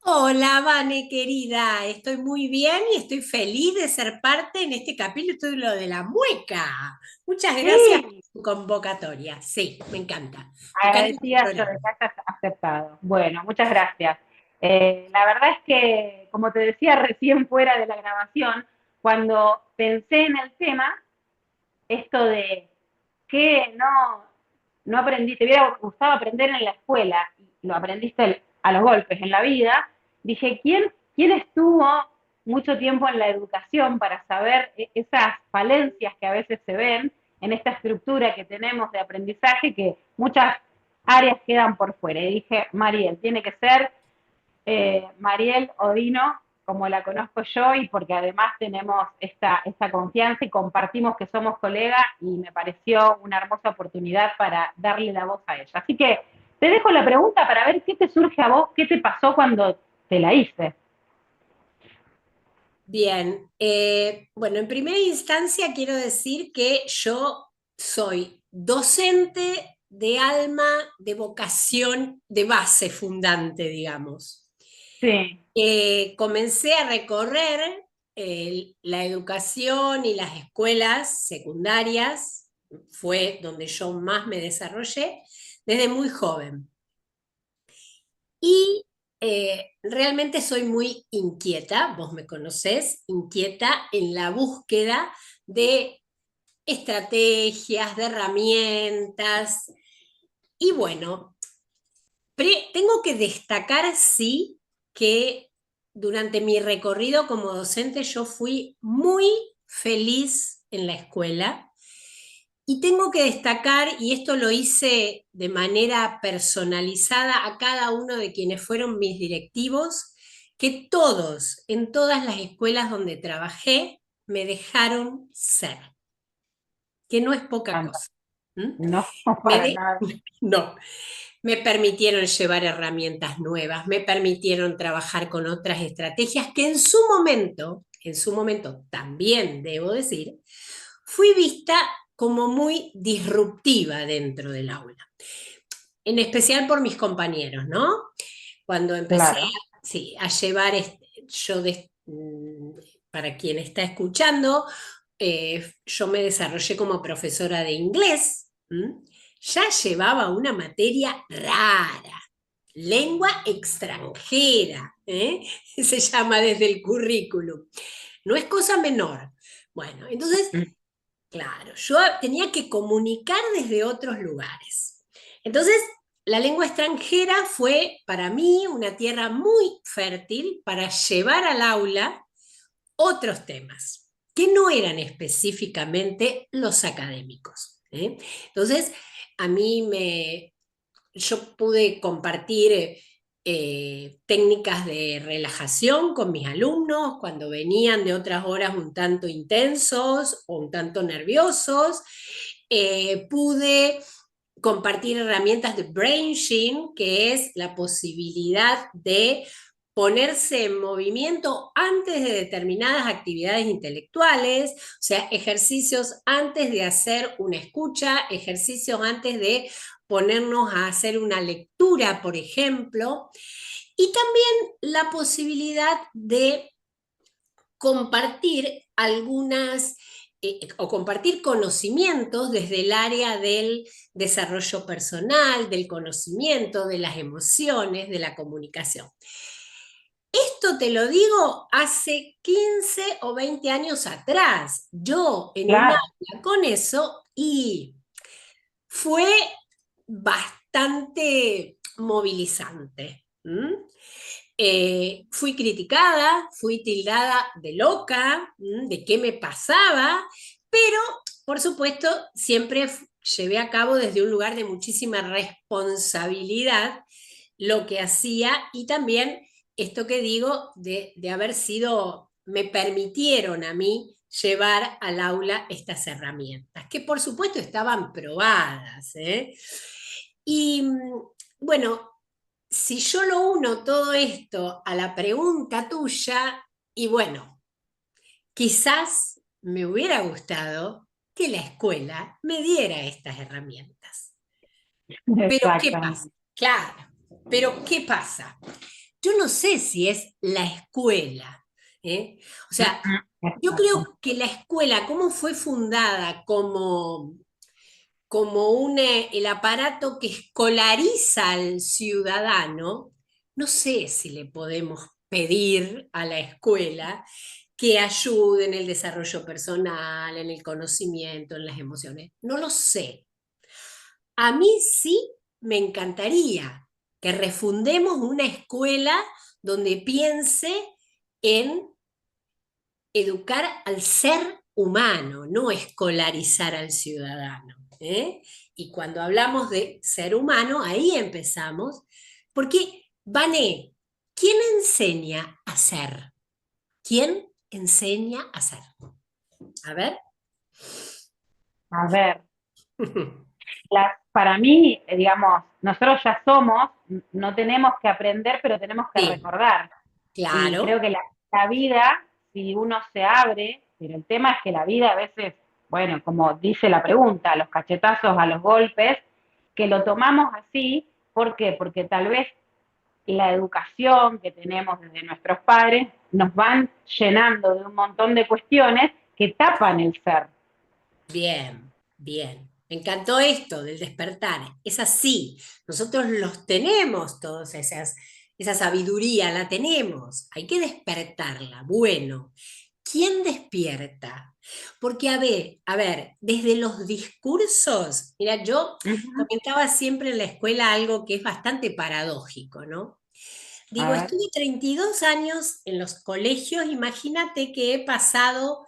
Hola, Vane, querida. Estoy muy bien y estoy feliz de ser parte en este capítulo de La Mueca. Muchas gracias por Sí, su convocatoria. Sí, me encanta. Me encanta el agradecida yo de programa. que hayas aceptado. Bueno, muchas gracias. La verdad es que, como te decía recién fuera de la grabación, cuando pensé en el tema, esto de que no aprendí, te hubiera gustado aprender en la escuela, y lo aprendiste a los golpes en la vida, dije, ¿quién estuvo mucho tiempo en la educación para saber esas falencias que a veces se ven en esta estructura que tenemos de aprendizaje que muchas áreas quedan por fuera? Y dije, Mariel, tiene que ser Mariel Odino, como la conozco yo, y porque además tenemos esta confianza y compartimos que somos colegas, y me pareció una hermosa oportunidad para darle la voz a ella. Así que te dejo la pregunta para ver qué te surge a vos, qué te pasó cuando te la hice. Bien, bueno, en primera instancia quiero decir que yo soy docente de alma, de vocación, de base fundante, digamos. Sí, Comencé a recorrer la educación y las escuelas secundarias, fue donde yo más me desarrollé, desde muy joven. Y realmente soy muy inquieta, vos me conocés, inquieta en la búsqueda de estrategias, de herramientas. Y bueno, tengo que destacar, sí, que durante mi recorrido como docente yo fui muy feliz en la escuela y tengo que destacar, y esto lo hice de manera personalizada a cada uno de quienes fueron mis directivos, que todos, en todas las escuelas donde trabajé, me dejaron ser, que no es poca tanto. cosa. ¿Mm? No, Me para de- nada. no, me permitieron llevar herramientas nuevas, me permitieron trabajar con otras estrategias que en su momento también debo decir, fui vista como muy disruptiva dentro del aula, en especial por mis compañeros, ¿no? Cuando empecé Claro. sí, a llevar, para quien está escuchando, yo me desarrollé como profesora de inglés, ¿m? Ya llevaba una materia rara, lengua extranjera, ¿eh? Se llama desde el currículum. No es cosa menor. Bueno, entonces, claro, yo tenía que comunicar desde otros lugares. Entonces, la lengua extranjera fue para mí una tierra muy fértil para llevar al aula otros temas que no eran específicamente los académicos. ¿Eh? Entonces, a mí yo pude compartir técnicas de relajación con mis alumnos cuando venían de otras horas un tanto intensos o un tanto nerviosos. Pude compartir herramientas de brainshing, que es la posibilidad de ponerse en movimiento antes de determinadas actividades intelectuales, o sea, ejercicios antes de hacer una escucha, ejercicios antes de ponernos a hacer una lectura, por ejemplo, y también la posibilidad de compartir algunas o compartir conocimientos desde el área del desarrollo personal, del conocimiento, de las emociones, de la comunicación. Esto te lo digo hace 15 o 20 años atrás, yo en un Claro. aula con eso, y fue bastante movilizante. Fui criticada, fui tildada de loca, de qué me pasaba, pero por supuesto, siempre llevé a cabo desde un lugar de muchísima responsabilidad lo que hacía y también esto que digo de haber sido, me permitieron a mí llevar al aula estas herramientas, que por supuesto estaban probadas, ¿eh? Y bueno, si yo lo uno todo esto a la pregunta tuya, y bueno, quizás me hubiera gustado que la escuela me diera estas herramientas. Pero ¿qué pasa? Exactamente. Claro, pero ¿qué pasa? Yo no sé si es la escuela, ¿eh? O sea, yo creo que la escuela, como fue fundada como el aparato que escolariza al ciudadano, no sé si le podemos pedir a la escuela que ayude en el desarrollo personal, en el conocimiento, en las emociones. No lo sé. A mí sí me encantaría que refundemos una escuela donde piense en educar al ser humano, no escolarizar al ciudadano, ¿eh? Y cuando hablamos de ser humano, ahí empezamos, porque, Vané, ¿quién enseña a ser? ¿Quién enseña a ser? A ver. A ver, para mí, digamos, nosotros ya somos, no tenemos que aprender, pero tenemos que Sí, recordar. Y creo claro, que la vida, si uno se abre, pero el tema es que la vida a veces, bueno, como dice la pregunta, a los cachetazos, a los golpes, que lo tomamos así, ¿por qué? Porque tal vez la educación que tenemos desde nuestros padres nos van llenando de un montón de cuestiones que tapan el ser. bien, bien. Me encantó esto del despertar. Es así. Nosotros los tenemos, todas esa sabiduría la tenemos. Hay que despertarla. Bueno, ¿quién despierta? Porque a ver, desde los discursos, mira, yo Ujú. comentaba siempre en la escuela algo que es bastante paradójico, ¿no? A Digo, ver. estuve 32 años en los colegios, imagínate que he pasado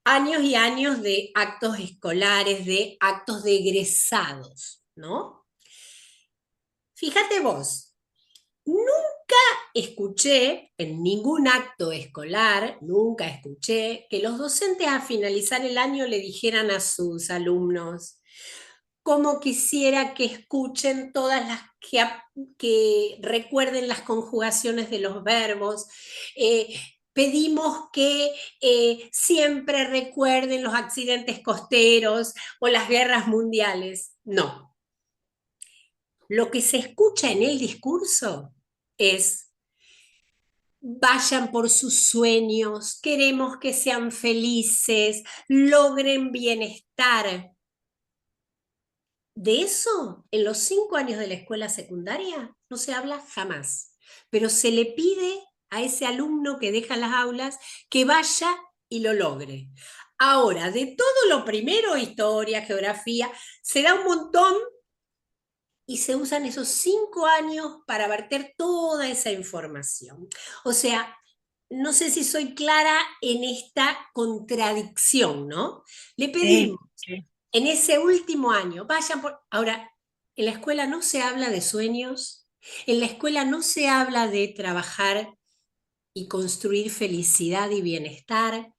años y años de actos escolares, de actos de egresados, ¿no? Fíjate vos, nunca escuché en ningún acto escolar, nunca escuché que los docentes a finalizar el año le dijeran a sus alumnos, como quisiera que escuchen todas las que recuerden las conjugaciones de los verbos. Pedimos que siempre recuerden los accidentes costeros o las guerras mundiales. No. Lo que se escucha en el discurso es: vayan por sus sueños, queremos que sean felices, logren bienestar. De eso, en los 5 años de la escuela secundaria, no se habla jamás, pero se le pide a ese alumno que deja las aulas que vaya y lo logre. Ahora, de todo lo primero, historia, geografía, se da un montón y se usan esos 5 años para verter toda esa información. O sea, no sé si soy clara en esta contradicción, ¿no? Le pedimos Sí, sí. en ese último año, vayan por... Ahora, en la escuela no se habla de sueños, en la escuela no se habla de trabajar y construir felicidad y bienestar,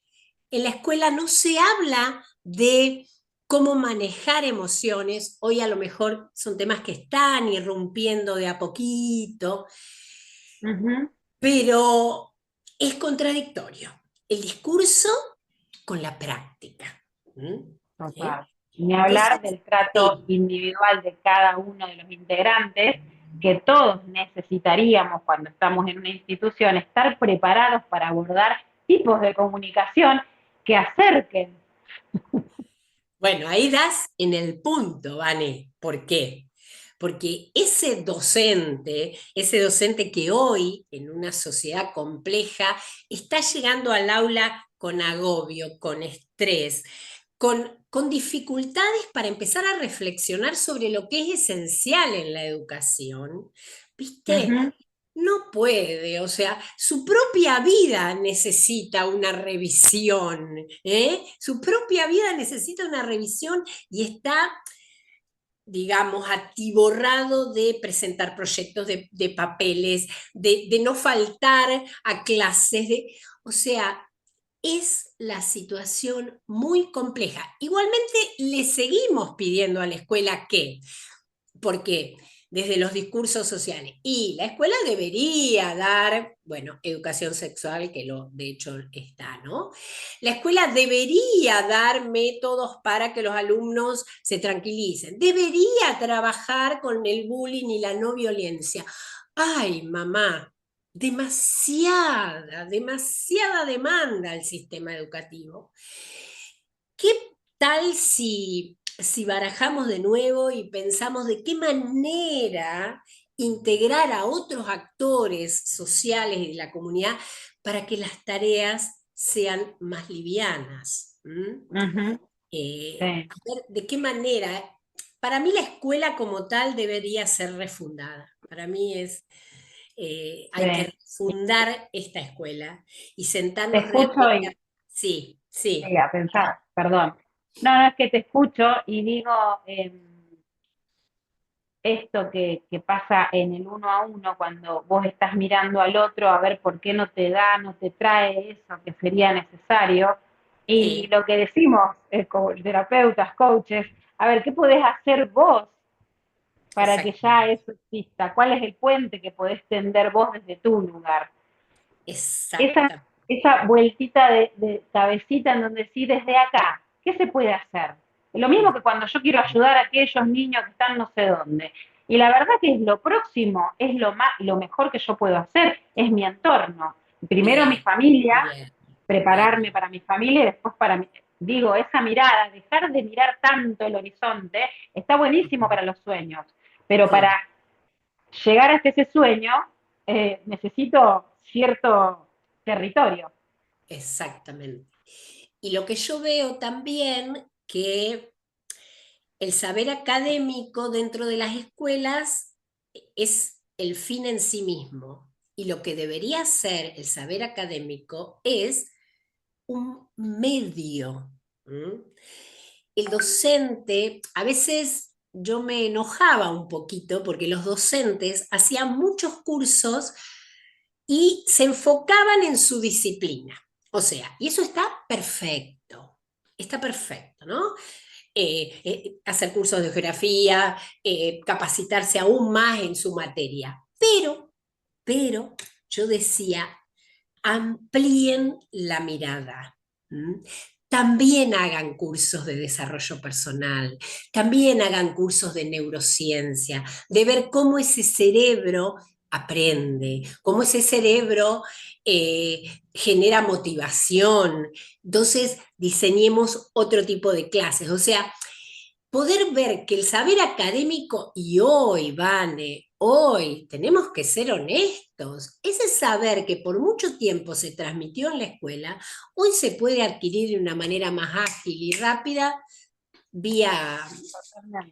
en la escuela no se habla de cómo manejar emociones, hoy a lo mejor son temas que están irrumpiendo de a poquito, Ujú. pero es contradictorio el discurso con la práctica. ¿Eh? Total. Ni hablar Entonces, del trato sí. individual de cada uno de los integrantes, que todos necesitaríamos cuando estamos en una institución estar preparados para abordar tipos de comunicación que acerquen. Bueno, ahí das en el punto, Vane. ¿Por qué? Porque ese docente que hoy, en una sociedad compleja, está llegando al aula con agobio, con estrés, con dificultades para empezar a reflexionar sobre lo que es esencial en la educación, ¿viste? Ujú. no puede, o sea, su propia vida necesita una revisión, ¿eh? Su propia vida necesita una revisión y está, digamos, atiborrado de presentar proyectos, de papeles, de no faltar a clases, o sea, es la situación muy compleja. Igualmente le seguimos pidiendo a la escuela que, porque desde los discursos sociales, y la escuela debería dar, bueno, educación sexual, que de hecho está, ¿no? La escuela debería dar métodos para que los alumnos se tranquilicen, debería trabajar con el bullying y la no violencia. Ay, mamá, demasiada demanda al sistema educativo. ¿Qué tal si barajamos de nuevo y pensamos de qué manera integrar a otros actores sociales y de la comunidad para que las tareas sean más livianas? Ujú, sí, A ver, ¿de qué manera? Para mí la escuela como tal debería ser refundada. Para mí hay que sí. refundar esta escuela y Te sentarnos escucho realmente. y Sí, sí. a pensar, perdón. No, no, es que te escucho y digo, esto que pasa en el uno a uno, cuando vos estás mirando al otro a ver por qué no te da, no te trae eso que sería necesario, y Sí, lo que decimos como terapeutas, coaches, a ver, ¿qué podés hacer vos para que ya exactamente, eso exista? ¿Cuál es el puente que podés tender vos desde tu lugar? Esa, exactamente. esa vueltita de cabecita en donde sí, desde acá, ¿qué se puede hacer? Lo mismo que cuando yo quiero ayudar a aquellos niños que están no sé dónde. Y la verdad que es lo próximo, es lo mejor que yo puedo hacer, es mi entorno. Primero mi Bien, familia, bien, prepararme bien, para mi familia y después para mi... Digo, esa mirada, dejar de mirar tanto el horizonte, está buenísimo para los sueños, pero para sí, llegar hasta ese sueño necesito cierto territorio. exactamente. Y lo que yo veo también que el saber académico dentro de las escuelas es el fin en sí mismo. Y lo que debería ser el saber académico es un medio. ¿Mm? El docente, a veces yo me enojaba un poquito porque los docentes hacían muchos cursos y se enfocaban en su disciplina. O sea, y eso está perfecto, ¿no? Hacer cursos de geografía, capacitarse aún más en su materia. Pero yo decía, amplíen la mirada. ¿Mm? También hagan cursos de desarrollo personal, también hagan cursos de neurociencia, de ver cómo ese cerebro aprende, cómo ese cerebro genera motivación. Entonces, diseñemos otro tipo de clases. O sea, poder ver que el saber académico, y hoy, Vane, hoy tenemos que ser honestos, ese saber que por mucho tiempo se transmitió en la escuela, hoy se puede adquirir de una manera más ágil y rápida vía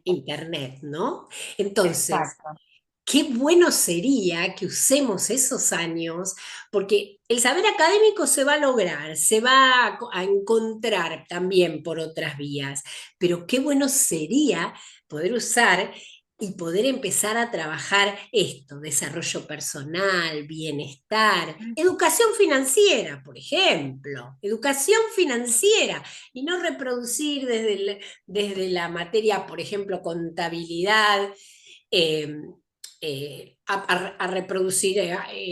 internet, ¿no? Entonces, Exacto. qué bueno sería que usemos esos años, porque el saber académico se va a lograr, se va a encontrar también por otras vías, pero qué bueno sería poder usar y poder empezar a trabajar esto, desarrollo personal, bienestar, educación financiera, por ejemplo, educación financiera, y no reproducir desde la materia, por ejemplo, contabilidad, eh, a reproducir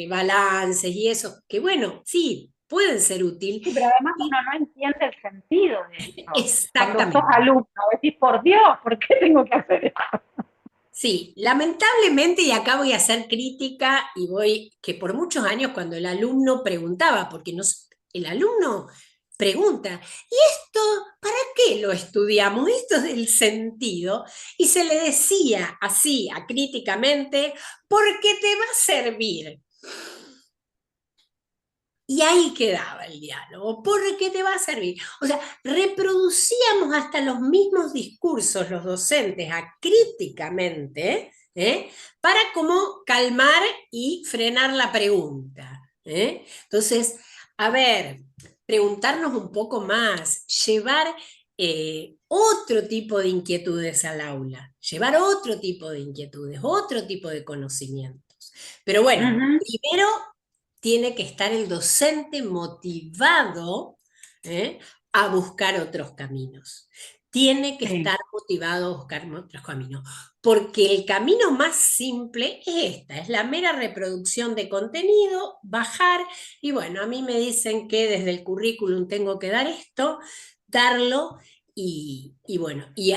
balances y eso, que bueno, sí, pueden ser útil. Sí, pero además Y uno no entiende el sentido de eso. Cuando sos exactamente. alumno, decís, por Dios, ¿por qué tengo que hacer eso? Sí, lamentablemente, y acá voy a hacer crítica y que por muchos años cuando el alumno preguntaba, porque el alumno pregunta, ¿y esto para qué lo estudiamos? Esto es el sentido. Y se le decía así, acríticamente, porque te va a servir. Y ahí quedaba el diálogo, porque te va a servir. O sea, reproducíamos hasta los mismos discursos los docentes acríticamente, para como calmar y frenar la pregunta. Entonces, a ver, preguntarnos un poco más, llevar otro tipo de inquietudes al aula, llevar otro tipo de inquietudes, otro tipo de conocimientos. Pero bueno, Ujú. primero tiene que estar el docente motivado, ¿eh? a buscar otros caminos. Tiene que Sí. estar motivado a buscar otros caminos, porque el camino más simple es esta, es la mera reproducción de contenido, bajar, y bueno, a mí me dicen que desde el currículum tengo que dar esto, darlo, y bueno, y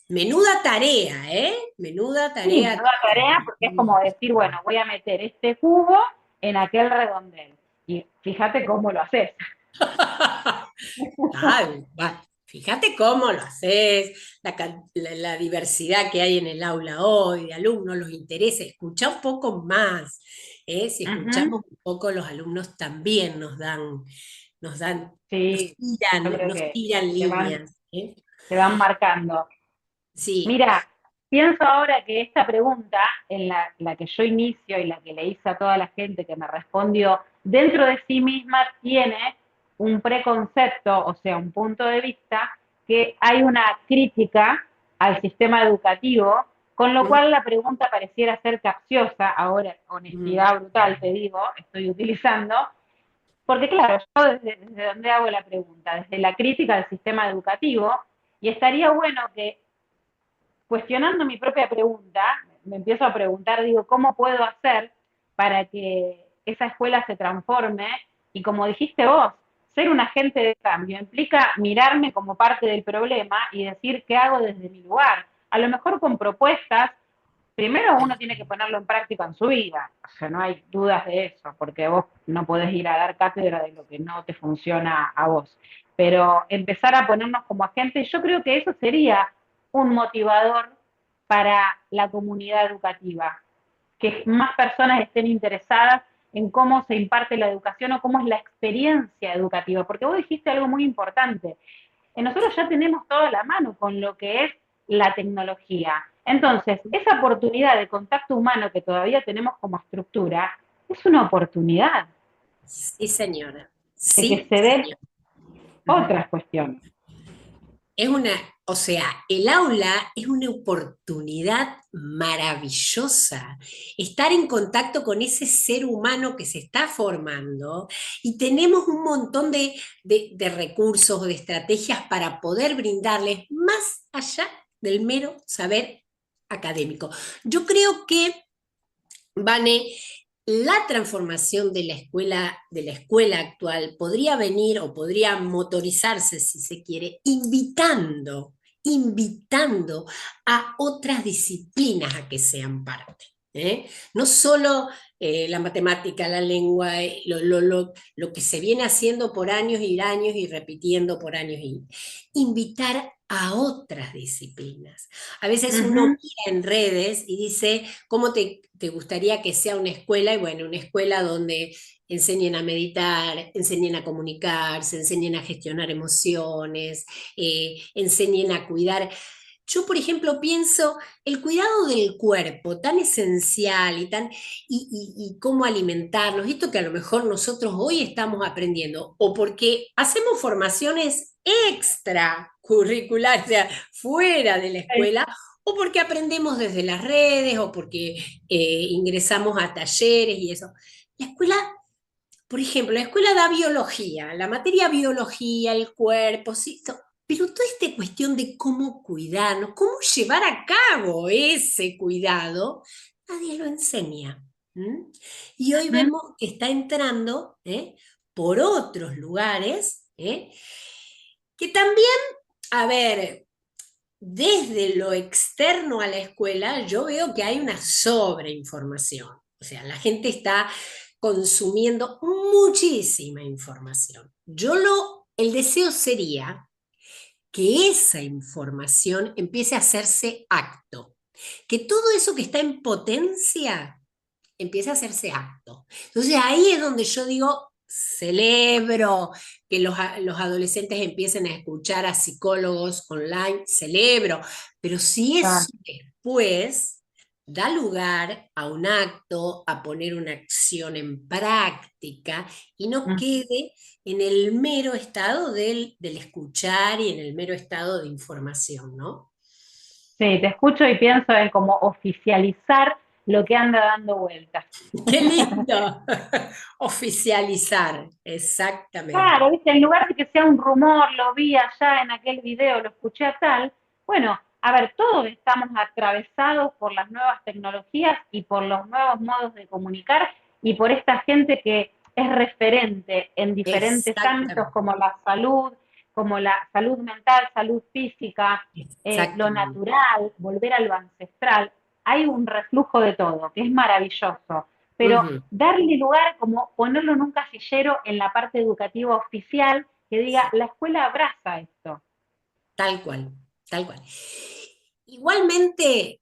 menuda tarea, ¿eh? Menuda Sí, tarea. nueva tarea, porque es como decir, bueno, voy a meter este cubo en aquel redondel. Y fíjate cómo lo haces. Tal, fíjate cómo lo haces, la diversidad que hay en el aula hoy, de alumnos, los intereses, escucha un poco más. Si Ujú. escuchamos un poco, los alumnos también nos dan, Sí, yo creo nos que tiran te van, líneas. te van marcando. Sí. Mira, pienso ahora que esta pregunta, en la que yo inicio y la que le hice a toda la gente que me respondió, dentro de sí misma tiene un preconcepto, o sea, un punto de vista, que hay una crítica al sistema educativo, con lo Mm, cual la pregunta pareciera ser capciosa, ahora mm, honestidad brutal te digo, estoy utilizando, porque claro, yo desde donde hago la pregunta, desde la crítica al sistema educativo, y estaría bueno que cuestionando mi propia pregunta, me empiezo a preguntar, digo, ¿cómo puedo hacer para que esa escuela se transforme? Y como dijiste vos, ser un agente de cambio implica mirarme como parte del problema y decir qué hago desde mi lugar. A lo mejor con propuestas, primero uno tiene que ponerlo en práctica en su vida, o sea, no hay dudas de eso, porque vos no podés ir a dar cátedra de lo que no te funciona a vos. Pero empezar a ponernos como agentes, yo creo que eso sería un motivador para la comunidad educativa, que más personas estén interesadas en cómo se imparte la educación o cómo es la experiencia educativa, porque vos dijiste algo muy importante. Nosotros ya tenemos todo a la mano con lo que es la tecnología. Entonces, esa oportunidad de contacto humano que todavía tenemos como estructura es una oportunidad sí, señora. de que Sí, se den señora. Ujú. otras cuestiones. Es una, o sea, el aula es una oportunidad maravillosa. Estar en contacto con ese ser humano que se está formando y tenemos un montón de recursos, de estrategias para poder brindarles más allá del mero saber académico. Yo creo que, Vane, la transformación de la escuela actual podría venir o podría motorizarse, si se quiere, invitando a otras disciplinas a que sean parte. No solo la matemática, la lengua, lo que se viene haciendo por años y repitiendo por años y invitar a otras disciplinas. A veces Uh uno -huh. mira en redes y dice, ¿cómo te gustaría que sea una escuela? Y bueno, una escuela donde enseñen a meditar, enseñen a comunicarse, enseñen a gestionar emociones, enseñen a cuidar. Yo, por ejemplo, pienso el cuidado del cuerpo, tan esencial y cómo alimentarnos, esto que a lo mejor nosotros hoy estamos aprendiendo, o porque hacemos formaciones extracurriculares, o sea, fuera de la escuela, o porque aprendemos desde las redes, o porque ingresamos a talleres y eso. La escuela, por ejemplo, la escuela da biología, la materia biología, el cuerpo, sí, pero toda esta cuestión de cómo cuidarnos, cómo llevar a cabo ese cuidado, nadie lo enseña. ¿Mm? Y Uh hoy -huh. vemos que está entrando por otros lugares, que también, a ver, desde lo externo a la escuela, yo veo que hay una sobreinformación. O sea, la gente está consumiendo muchísima información. El deseo sería que esa información empiece a hacerse acto, que todo eso que está en potencia empiece a hacerse acto. Entonces ahí es donde yo digo, celebro que los adolescentes empiecen a escuchar a psicólogos online, celebro, pero si eso después da lugar a un acto, a poner una acción en práctica y no quede en el mero estado del escuchar y en el mero estado de información, ¿no? Sí, te escucho y pienso en cómo oficializar lo que anda dando vueltas. ¡Qué lindo! Oficializar, exactamente. Claro, ¿viste? En lugar de que sea un rumor, lo vi allá en aquel video, lo escuché a tal. Bueno, a ver, todos estamos atravesados por las nuevas tecnologías y por los nuevos modos de comunicar y por esta gente que es referente en diferentes ámbitos como la salud mental, salud física, lo Exactamente. natural, volver a lo ancestral. Hay un reflujo de todo, que es maravilloso, pero Ujú. darle lugar, como ponerlo en un casillero en la parte educativa oficial, que diga, la escuela abraza esto. Tal cual, tal cual. Igualmente,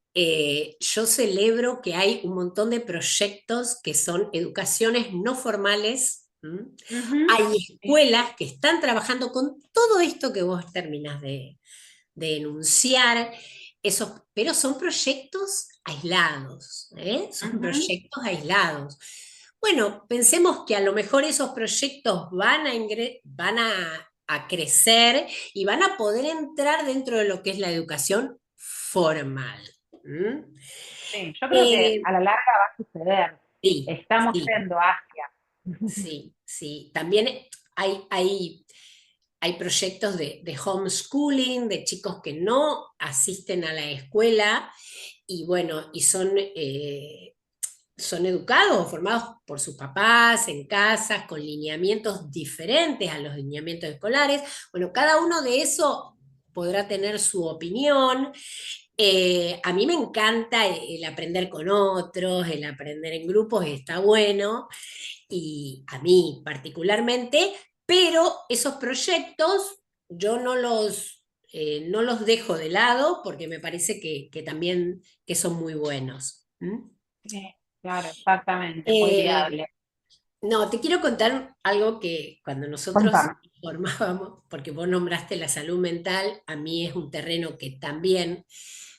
yo celebro que hay un montón de proyectos que son educaciones no formales. Hay escuelas que están trabajando con todo esto que vos terminás de enunciar, pero son proyectos aislados, ¿eh? Son proyectos aislados. Bueno, pensemos que a lo mejor esos proyectos van a crecer y van a poder entrar dentro de lo que es la educación formal. ¿Mm? Sí, yo creo que Eh, a la larga va a suceder. sí, Estamos sí, yendo hacia. sí, sí. También hay proyectos de homeschooling, de chicos que no asisten a la escuela y bueno, son educados o formados por sus papás en casas con lineamientos diferentes a los lineamientos escolares. Bueno, cada uno de esos podrá tener su opinión. A mí me encanta el aprender con otros, el aprender en grupos, está bueno, y a mí particularmente, pero esos proyectos yo no los dejo de lado porque me parece que también que son muy buenos. ¿Mm? Sí, claro, exactamente, muy Eh, viable. no, te quiero contar algo que cuando nosotros Contame. formábamos, porque vos nombraste la salud mental, a mí es un terreno que también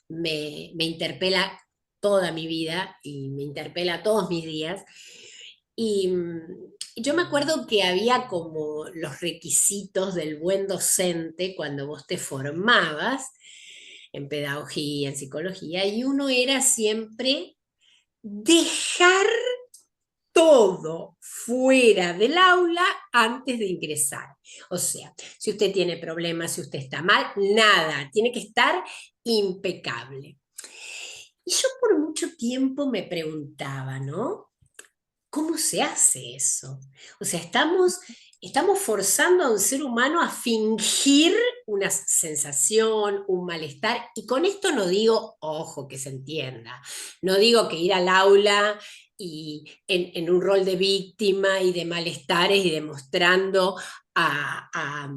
me interpela toda mi vida y me interpela todos mis días. Y yo me acuerdo que había como los requisitos del buen docente cuando vos te formabas en pedagogía, en psicología, y uno era siempre dejar todo fuera del aula antes de ingresar. O sea, si usted tiene problemas, si usted está mal, nada, tiene que estar impecable. Y yo por mucho tiempo me preguntaba, ¿no? ¿Cómo se hace eso? O sea, estamos forzando a un ser humano a fingir una sensación, un malestar, y con esto no digo, ojo, que se entienda, no digo que ir al aula y en un rol de víctima y de malestares y demostrando a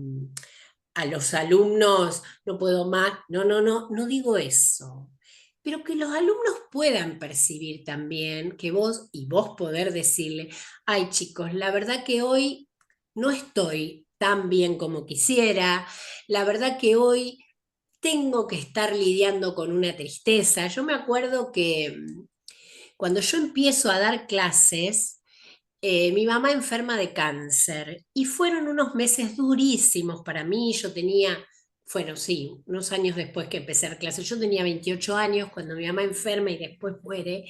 los alumnos, no puedo más, no digo eso, pero que los alumnos puedan percibir también que vos poder decirle, ay chicos, la verdad que hoy no estoy tan bien como quisiera, la verdad que hoy tengo que estar lidiando con una tristeza. Yo me acuerdo que cuando yo empiezo a dar clases, mi mamá enferma de cáncer y fueron unos meses durísimos para mí. Yo tenía, bueno, sí, unos años después que empecé a dar clases, yo tenía 28 años cuando mi mamá enferma y después muere.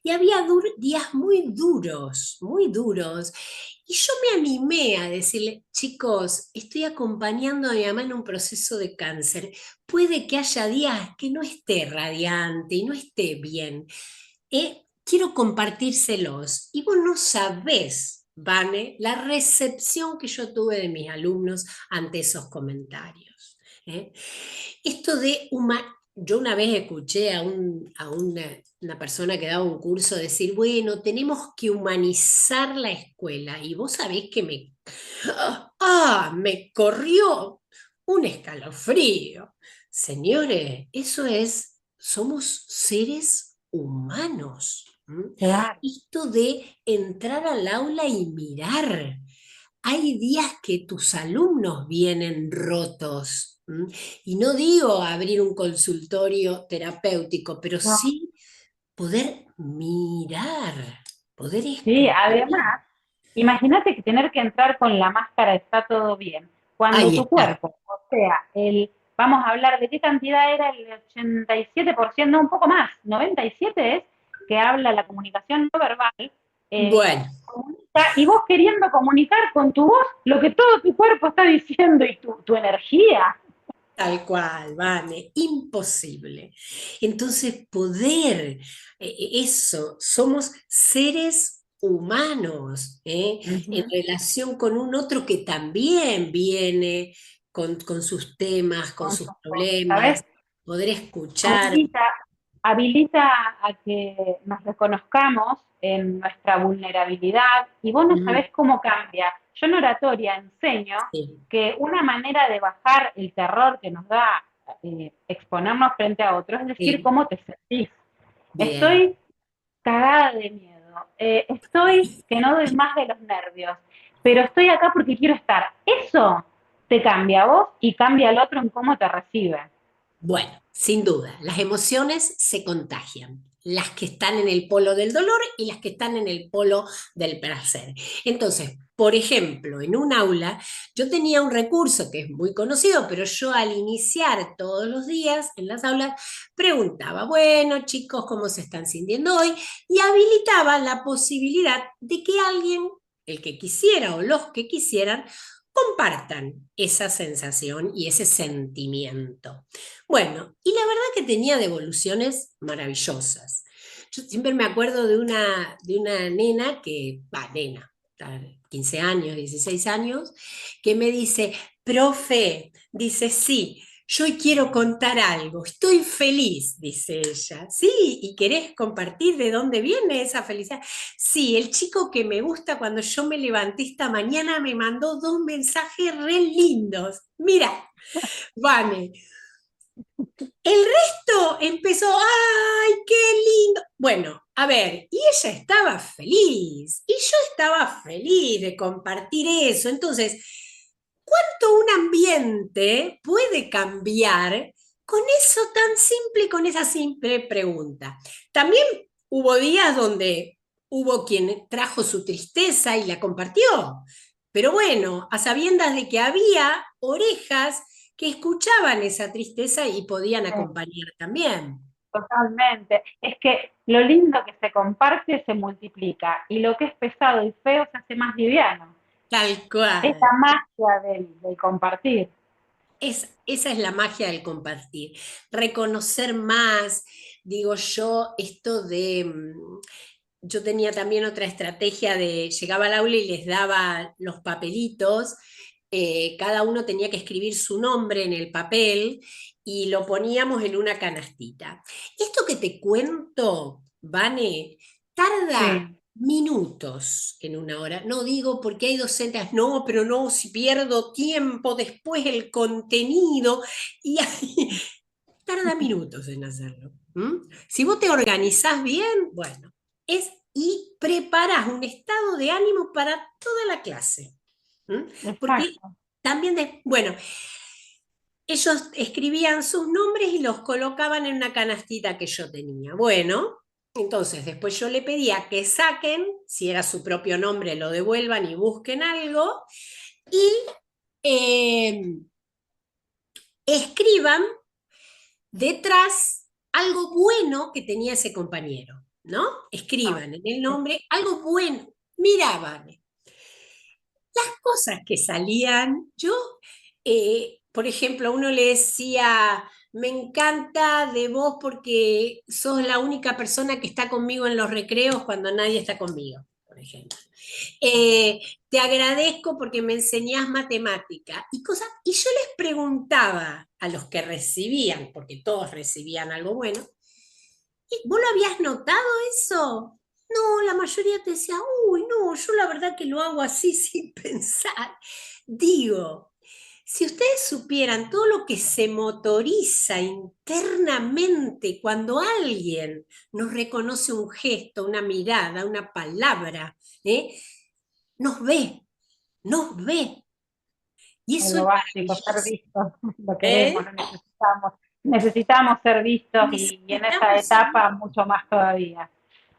Y había días muy duros, muy duros. Y yo me animé a decirle, chicos, estoy acompañando a mi mamá en un proceso de cáncer. Puede que haya días que no esté radiante y no esté bien. Quiero compartírselos. Y vos no sabés, Vane, la recepción que yo tuve de mis alumnos ante esos comentarios. ¿Eh? Esto de yo una vez escuché a una persona que daba un curso decir, bueno, tenemos que humanizar la escuela. Y vos sabés que me corrió un escalofrío. Señores, somos seres humanos. Claro. Esto de entrar al aula y mirar. hay días que tus alumnos vienen rotos. Y no digo abrir un consultorio terapéutico, pero No. sí poder mirar, poder Sí, escuchar. además, imagínate que tener que entrar con la máscara está todo bien. Cuando Ahí tu está, cuerpo, o sea, vamos a hablar de qué cantidad era el 87%, no, un poco más, 97 es, que habla la comunicación no verbal, bueno. comunica, y vos queriendo comunicar con tu voz lo que todo tu cuerpo está diciendo y tu energía. Tal cual, Vane, imposible. Entonces, poder, eso, somos seres humanos, en Ujú. relación con un otro que también viene con sus temas, con Con sus sus cosas, problemas, ¿sabes? poder escuchar. habilita, habilita a que nos reconozcamos en nuestra vulnerabilidad y vos no Ujú, sabés cómo cambia. Yo en oratoria enseño sí, que una manera de bajar el terror que nos da exponernos frente a otros es decir sí, cómo te sentís. bien. Estoy cagada de miedo, estoy que no doy más de los nervios, pero estoy acá porque quiero estar. Eso te cambia a vos y cambia al otro en cómo te recibe. Bueno, sin duda, las emociones se contagian, las que están en el polo del dolor y las que están en el polo del placer. Entonces, por ejemplo, en un aula yo tenía un recurso que es muy conocido, pero yo al iniciar todos los días en las aulas preguntaba, bueno chicos, ¿cómo se están sintiendo hoy? Y habilitaba la posibilidad de que alguien, el que quisiera o los que quisieran, compartan esa sensación y ese sentimiento. Bueno, y la verdad que tenía devoluciones maravillosas. Yo siempre me acuerdo de una nena que, va, nena, 15 años, 16 años, que me dice, profe, dice, sí, yo hoy quiero contar algo, estoy feliz, dice ella. Sí, ¿y querés compartir de dónde viene esa felicidad? Sí, el chico que me gusta cuando yo me levanté esta mañana me mandó dos mensajes re lindos. Mira, Vane, el resto empezó, ¡ay, qué lindo! Bueno, a ver, y ella estaba feliz, y yo estaba feliz de compartir eso. Entonces, ¿cuánto un ambiente puede cambiar con eso tan simple y con esa simple pregunta? También hubo días donde hubo quien trajo su tristeza y la compartió, pero bueno, a sabiendas de que había orejas que escuchaban esa tristeza y podían Sí. acompañar también. Totalmente. Es que lo lindo que se comparte se multiplica y lo que es pesado y feo se hace más liviano. Tal Es cual. la magia del compartir. Esa es la magia del compartir. Reconocer más, digo yo, esto de... Yo tenía también otra estrategia de, llegaba al aula y les daba los papelitos, cada uno tenía que escribir su nombre en el papel y lo poníamos en una canastita. Esto que te cuento, Vane, tarda Sí. minutos en una hora. No digo porque hay docentes, no, pero no, si pierdo tiempo, después el contenido, y ahí, tarda minutos en hacerlo. Si vos te organizás bien, bueno, y preparás un estado de ánimo para toda la clase. Porque Exacto. también, bueno, ellos escribían sus nombres y los colocaban en una canastita que yo tenía. Bueno, entonces después yo le pedía que saquen, si era su propio nombre, lo devuelvan y busquen algo, y eh, escriban detrás algo bueno que tenía ese compañero, ¿no? Ah, Escriban en el sí. nombre algo bueno. Miraban las cosas que salían. Yo, por ejemplo, a uno le decía, me encanta de vos porque sos la única persona que está conmigo en los recreos cuando nadie está conmigo, por ejemplo. Eh, Te agradezco porque me enseñás matemática y cosas. Y yo les preguntaba a los que recibían, porque todos recibían algo bueno, ¿y vos lo habías notado eso? No, la mayoría te decía, uy, no, yo la verdad que lo hago así sin pensar. Digo, si ustedes supieran todo lo que se motoriza internamente cuando alguien nos reconoce un gesto, una mirada, una palabra, ¿eh? Nos ve. nos ve. Y Es eso lo es básico, ser maravilloso. vistos, lo ¿Eh? queremos, lo necesitamos ser vistos y en esa Necesitamos ser etapa mucho más todavía.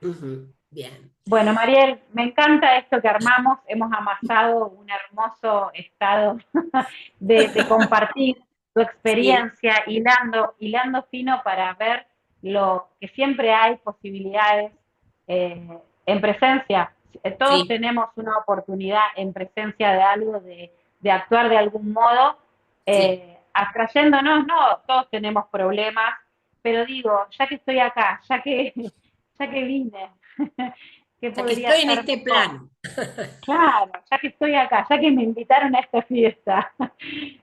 Ujú, bien. Bueno, Mariel, me encanta esto que armamos, hemos amasado un hermoso estado de compartir tu Sí, experiencia, hilando fino para ver lo que siempre hay posibilidades en presencia. Todos sí, tenemos una oportunidad en presencia de algo, de actuar de algún modo, sí. abstrayéndonos, no, todos tenemos problemas, pero digo, ya que estoy acá, ya que vine, ¿qué Ya que podría estoy en ser este mejor? plano. Claro, ya que estoy acá, ya que me invitaron a esta fiesta,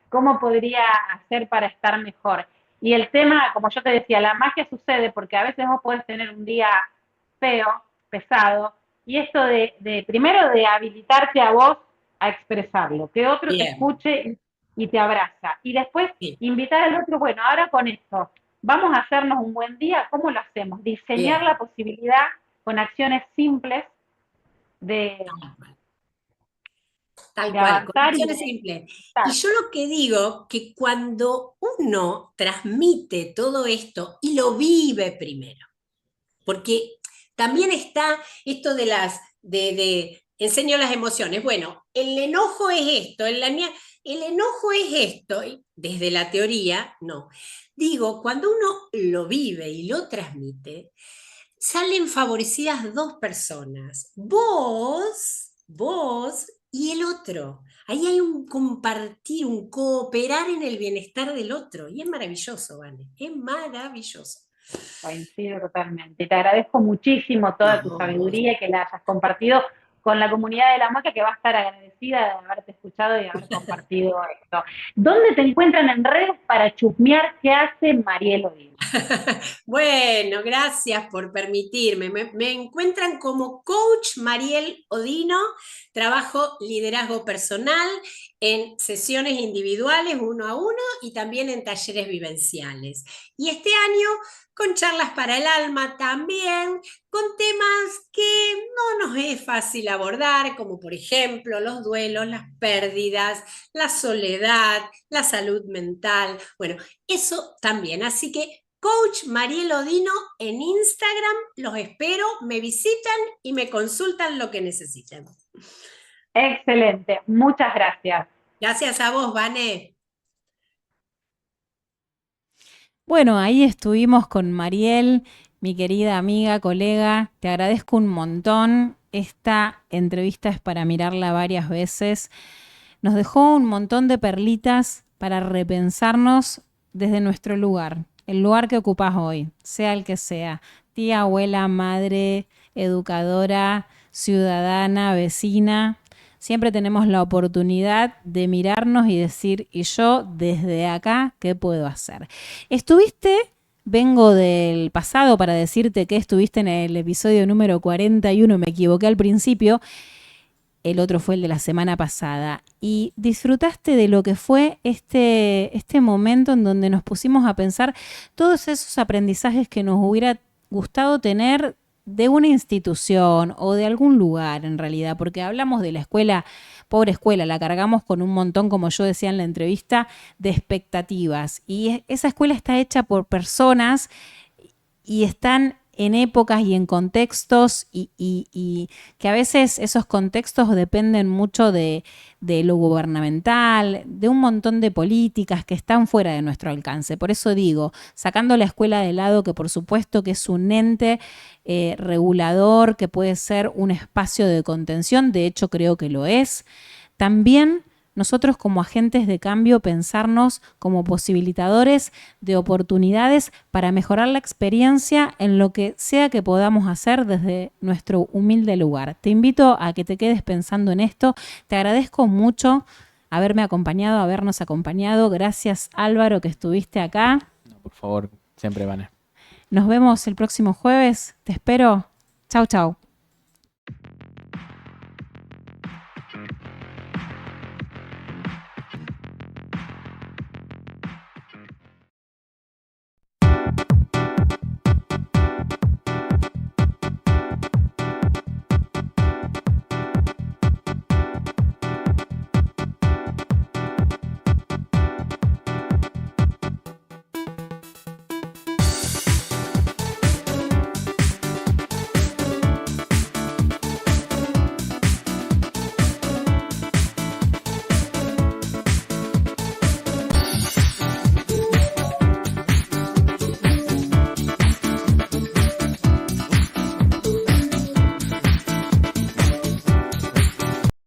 ¿cómo podría hacer para estar mejor? Y el tema, como yo te decía, la magia sucede porque a veces vos podés tener un día feo, pesado, y esto primero de habilitarte a vos a expresarlo, que otro te Bien, escuche y te abraza. Y después bien, invitar al otro, bueno, ahora con esto, vamos a hacernos un buen día, ¿cómo lo hacemos? Diseñar bien. la posibilidad con acciones simples de, Tal de cual, avanzar y condiciones de simples. Y estar. yo lo que digo, que cuando uno transmite todo esto y lo vive primero, porque también está esto de enseño las emociones. Bueno, el enojo es esto, el enojo es esto, y desde la teoría, no. Digo, cuando uno lo vive y lo transmite, salen favorecidas dos personas, vos y el otro. Ahí hay un compartir, un cooperar en el bienestar del otro. Y es maravilloso, Vane, es maravilloso. Coincido totalmente. Te agradezco muchísimo toda tu No, sabiduría y que la hayas compartido con la comunidad de la Maca, que va a estar agradecida de haberte escuchado y haber compartido esto. ¿Dónde te encuentran en redes para chusmear qué hace Mariel Odín? bueno, gracias por permitirme. Me encuentran como coach Mariel Odino, trabajo liderazgo personal en sesiones individuales uno a uno y también en talleres vivenciales. Y este año con charlas para el alma también, con temas que no nos es fácil abordar, como por ejemplo los duelos, las pérdidas, la soledad, la salud mental. Bueno, eso también. Así que Coach Mariel Odino en Instagram, los espero, me visitan y me consultan lo que necesiten. Excelente, muchas gracias. Gracias a vos, Vane. Bueno, ahí estuvimos con Mariel, mi querida amiga, colega. Te agradezco un montón. Esta entrevista es para mirarla varias veces. Nos dejó un montón de perlitas para repensarnos desde nuestro lugar, el lugar que ocupás hoy, sea el que sea, tía, abuela, madre, educadora, ciudadana, vecina. Siempre tenemos la oportunidad de mirarnos y decir, ¿y yo desde acá qué puedo hacer? Estuviste, vengo del pasado para decirte que estuviste en el episodio número 41, me equivoqué al principio, el otro fue el de la semana pasada, y disfrutaste de lo que fue este momento en donde nos pusimos a pensar todos esos aprendizajes que nos hubiera gustado tener de una institución o de algún lugar en realidad, porque hablamos de la escuela, pobre escuela, la cargamos con un montón, como yo decía en la entrevista, de expectativas. Y esa escuela está hecha por personas y están en épocas y en contextos y que a veces esos contextos dependen mucho de lo gubernamental, de un montón de políticas que están fuera de nuestro alcance. Por eso digo, sacando la escuela de lado, que por supuesto que es un ente regulador, que puede ser un espacio de contención, de hecho creo que lo es, también nosotros como agentes de cambio pensarnos como posibilitadores de oportunidades para mejorar la experiencia en lo que sea que podamos hacer desde nuestro humilde lugar. Te invito a que te quedes pensando en esto. Te agradezco mucho haberme acompañado, habernos acompañado. Gracias, Álvaro, que estuviste acá. No, por favor, siempre, Vane. Nos vemos el próximo jueves. Te espero. Chau, chau.